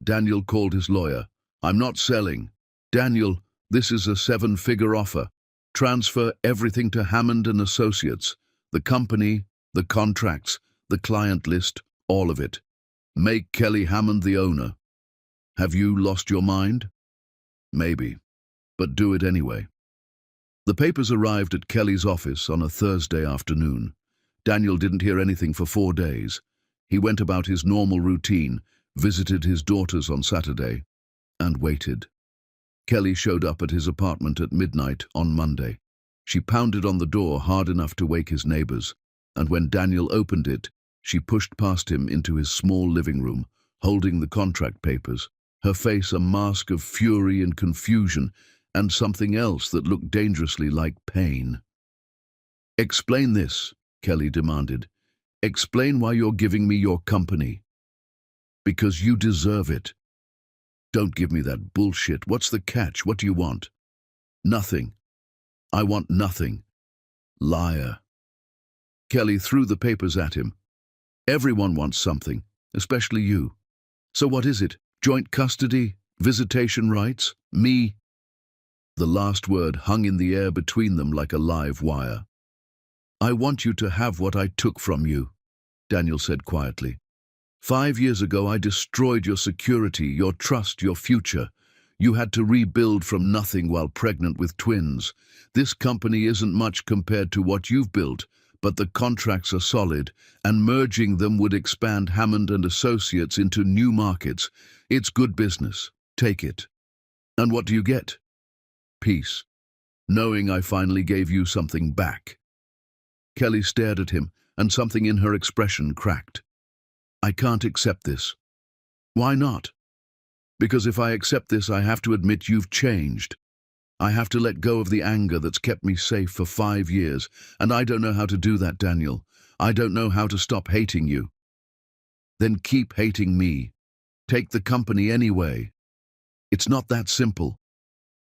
Speaker 1: Daniel called his lawyer. "I'm not selling. Daniel, this is a 7-figure offer. Transfer everything to Hammond and Associates. The company, the contracts, the client list, all of it. Make Kelly Hammond the owner. Have you lost your mind? Maybe, but do it anyway." The papers arrived at Kelly's office on a Thursday afternoon. Daniel didn't hear anything for 4 days. He went about his normal routine, visited his daughters on Saturday, and waited. Kelly showed up at his apartment at midnight on Monday. She pounded on the door hard enough to wake his neighbors, and when Daniel opened it, she pushed past him into his small living room, holding the contract papers, her face a mask of fury and confusion, and something else that looked dangerously like pain. "Explain this," Kelly demanded. "Explain why you're giving me your company." "Because you deserve it." "Don't give me that bullshit. What's the catch? What do you want?" "Nothing. I want nothing." "Liar." Kelly threw the papers at him. "Everyone wants something, especially you. So what is it? Joint custody? Visitation rights? Me?" The last word hung in the air between them like a live wire. "I want you to have what I took from you," Daniel said quietly. 5 years ago I destroyed your security, your trust, your future. You had to rebuild from nothing while pregnant with twins. This company isn't much compared to what you've built, but the contracts are solid, and merging them would expand Hammond and Associates into new markets. It's good business. Take it. And what do you get? Peace. Knowing I finally gave you something back. Kelly stared at him, and something in her expression cracked. "I can't accept this." "Why not?" "Because if I accept this, I have to admit you've changed. I have to let go of the anger that's kept me safe for 5 years, and I don't know how to do that, Daniel. I don't know how to stop hating you." "Then keep hating me. Take the company anyway." "It's not that simple."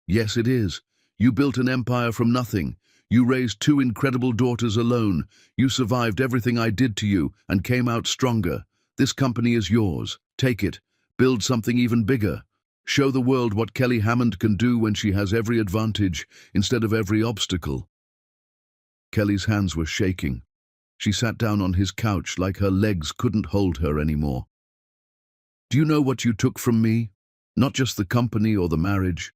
Speaker 1: "Yes, it is. You built an empire from nothing. You raised 2 incredible daughters alone. You survived everything I did to you and came out stronger. This company is yours. Take it. Build something even bigger. Show the world what Kelly Hammond can do when she has every advantage instead of every obstacle." Kelly's hands were shaking. She sat down on his couch like her legs couldn't hold her anymore. "Do you know what you took from me? Not just the company or the marriage.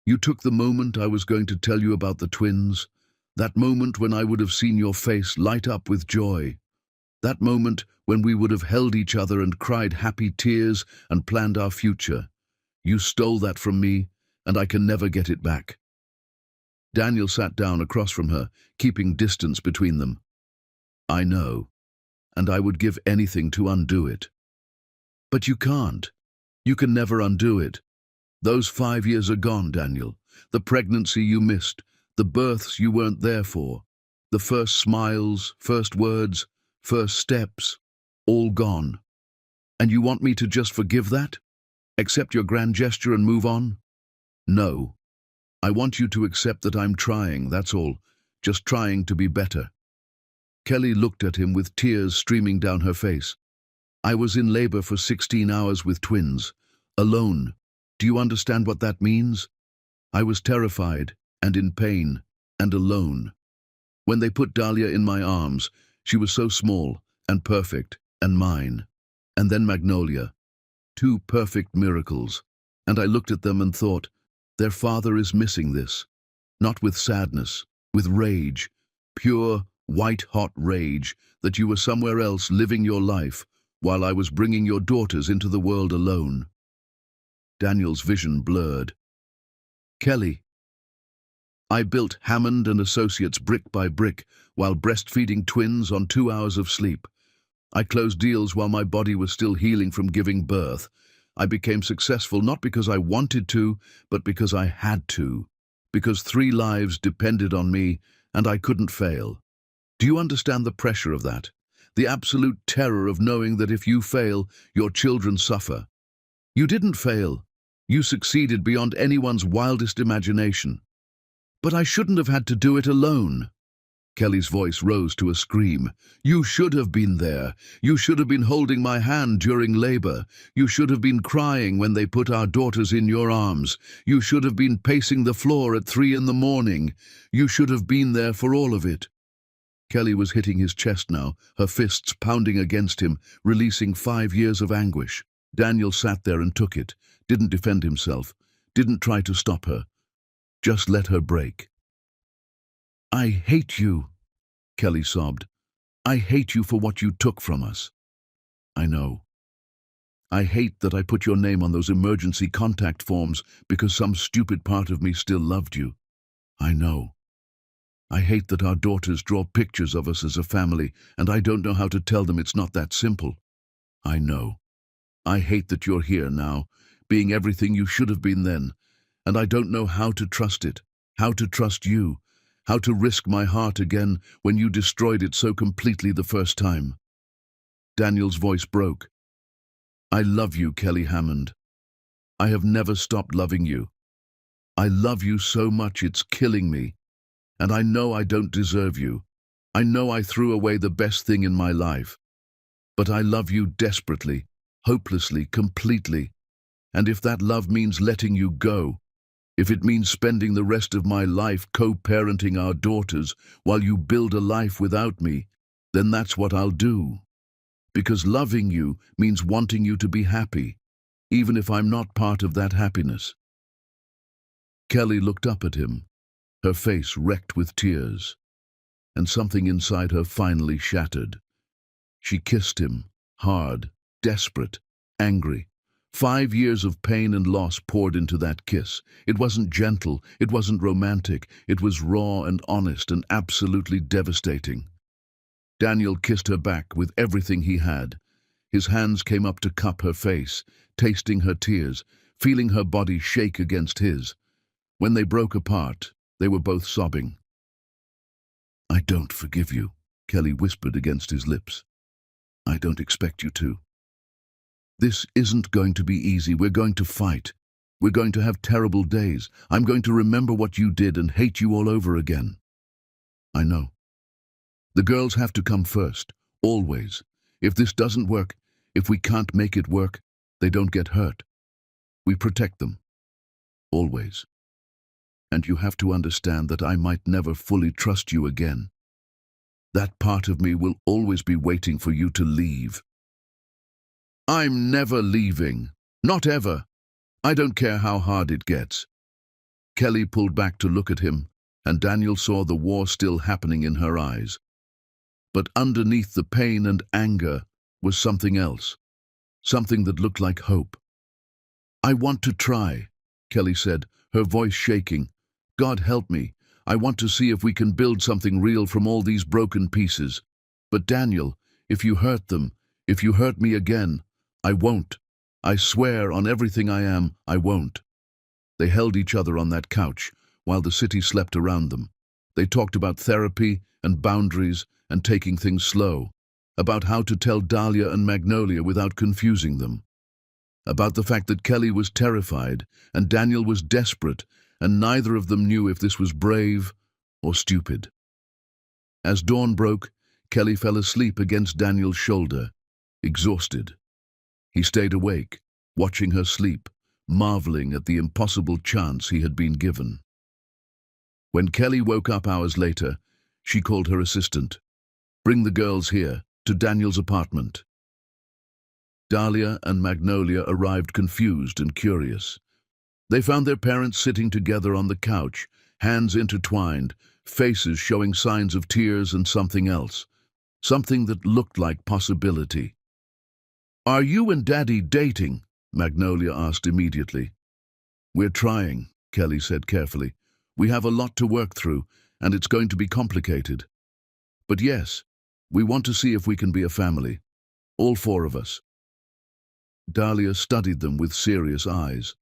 Speaker 1: You took the moment I was going to tell you about the twins, that moment when I would have seen your face light up with joy. That moment when we would have held each other and cried happy tears and planned our future. You stole that from me, and I can never get it back. Daniel sat down across from her, keeping distance between them. I know, and I would give anything to undo it. But you can't. You can never undo it. Those 5 years are gone, Daniel. The pregnancy you missed, the births you weren't there for, the first smiles, first words, first steps, all gone. And you want me to just forgive that? Accept your grand gesture and move on? No. I want you to accept that I'm trying, that's all. Just trying to be better. Kelly looked at him with tears streaming down her face. I was in labor for 16 hours with twins. Alone. Do you understand what that means? I was terrified, and in pain, and alone. When they put Dahlia in my arms, she was so small, and perfect, and mine. And then Magnolia. 2 perfect miracles. And I looked at them and thought, their father is missing this. Not with sadness, with rage. Pure, white-hot rage that you were somewhere else living your life while I was bringing your daughters into the world alone. Daniel's vision blurred. Kelly. I built Hammond and Associates brick by brick while breastfeeding twins on 2 hours of sleep. I closed deals while my body was still healing from giving birth. I became successful not because I wanted to, but because I had to. Because 3 lives depended on me, and I couldn't fail. Do you understand the pressure of that? The absolute terror of knowing that if you fail, your children suffer. You didn't fail. You succeeded beyond anyone's wildest imagination. But I shouldn't have had to do it alone. Kelly's voice rose to a scream. You should have been there. You should have been holding my hand during labor. You should have been crying when they put our daughters in your arms. You should have been pacing the floor at 3 in the morning. You should have been there for all of it. Kelly was hitting his chest now, her fists pounding against him, releasing 5 years of anguish. Daniel sat there and took it, didn't defend himself, didn't try to stop her. Just let her break. I hate you, Kelly sobbed. I hate you for what you took from us. I know. I hate that I put your name on those emergency contact forms because some stupid part of me still loved you. I know. I hate that our daughters draw pictures of us as a family, and I don't know how to tell them it's not that simple. I know. I hate that you're here now, being everything you should have been then, and I don't know how to trust it, how to trust you, how to risk my heart again when you destroyed it so completely the first time. Daniel's voice broke. I love you, Kelly Hammond. I have never stopped loving you. I love you so much it's killing me. And I know I don't deserve you. I know I threw away the best thing in my life. But I love you desperately, hopelessly, completely. And if that love means letting you go, if it means spending the rest of my life co-parenting our daughters while you build a life without me, then that's what I'll do. Because loving you means wanting you to be happy, even if I'm not part of that happiness. Kelly looked up at him, her face wrecked with tears, and something inside her finally shattered. She kissed him, hard, desperate, angry. 5 years of pain and loss poured into that kiss. It wasn't gentle, it wasn't romantic, it was raw and honest and absolutely devastating. Daniel kissed her back with everything he had. His hands came up to cup her face, tasting her tears, feeling her body shake against his. When they broke apart, they were both sobbing. I don't forgive you, Kelly whispered against his lips. I don't expect you to. This isn't going to be easy. We're going to fight. We're going to have terrible days. I'm going to remember what you did and hate you all over again. I know. The girls have to come first, always. If this doesn't work, if we can't make it work, they don't get hurt. We protect them. Always. And you have to understand that I might never fully trust you again. That part of me will always be waiting for you to leave. I'm never leaving. Not ever. I don't care how hard it gets. Kelly pulled back to look at him, and Daniel saw the war still happening in her eyes. But underneath the pain and anger was something else, something that looked like hope. "I want to try," Kelly said, her voice shaking. "God help me. I want to see if we can build something real from all these broken pieces. But Daniel, if you hurt them, if you hurt me again, I won't. I swear on everything I am, I won't." They held each other on that couch while the city slept around them. They talked about therapy and boundaries and taking things slow, about how to tell Dahlia and Magnolia without confusing them, about the fact that Kelly was terrified and Daniel was desperate, and neither of them knew if this was brave or stupid. As dawn broke, Kelly fell asleep against Daniel's shoulder, exhausted. He stayed awake, watching her sleep, marveling at the impossible chance he had been given. When Kelly woke up hours later, she called her assistant. "Bring the girls here, to Daniel's apartment." Dahlia and Magnolia arrived confused and curious. They found their parents sitting together on the couch, hands intertwined, faces showing signs of tears and something else, something that looked like possibility. "Are you and Daddy dating?" Magnolia asked immediately. "We're trying," Kelly said carefully. "We have a lot to work through, and it's going to be complicated. But yes, we want to see if we can be a family, all four of us." Dahlia studied them with serious eyes.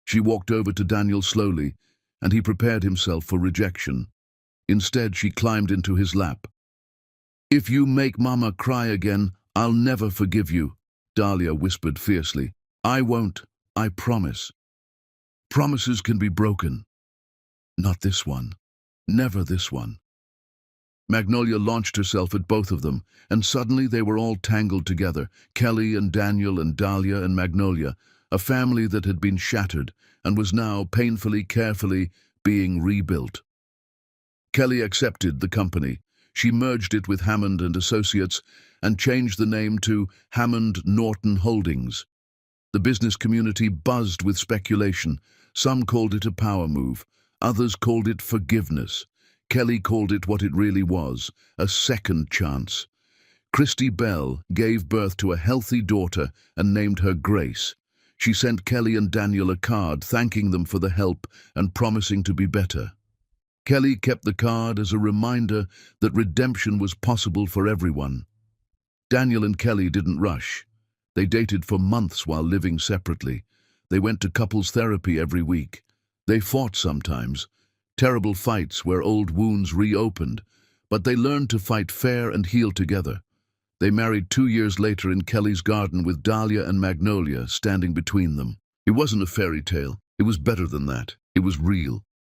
Speaker 1: She walked over to Daniel slowly, and he prepared himself for rejection. Instead, she climbed into his lap. "If you make Mama cry again, I'll never forgive you," Dahlia whispered fiercely. "I won't, I promise. Promises can be broken. Not this one. Never this one." Magnolia launched herself at both of them, and suddenly they were all tangled together, Kelly and Daniel and Dahlia and Magnolia, a family that had been shattered and was now painfully, carefully being rebuilt. Kelly accepted the company. She merged it with Hammond and Associates and changed the name to Hammond Norton Holdings. The business community buzzed with speculation. Some called it a power move. Others called it forgiveness. Kelly called it what it really was, a second chance. Christy Bell gave birth to a healthy daughter and named her Grace. She sent Kelly and Daniel a card thanking them for the help and promising to be better. Kelly kept the card as a reminder that redemption was possible for everyone. Daniel and Kelly didn't rush. They dated for months while living separately. They went to couples therapy every week. They fought sometimes, terrible fights where old wounds reopened, but they learned to fight fair and heal together. They married 2 years later in Kelly's garden with Dahlia and Magnolia standing between them. It wasn't a fairy tale. It was better than that. It was real.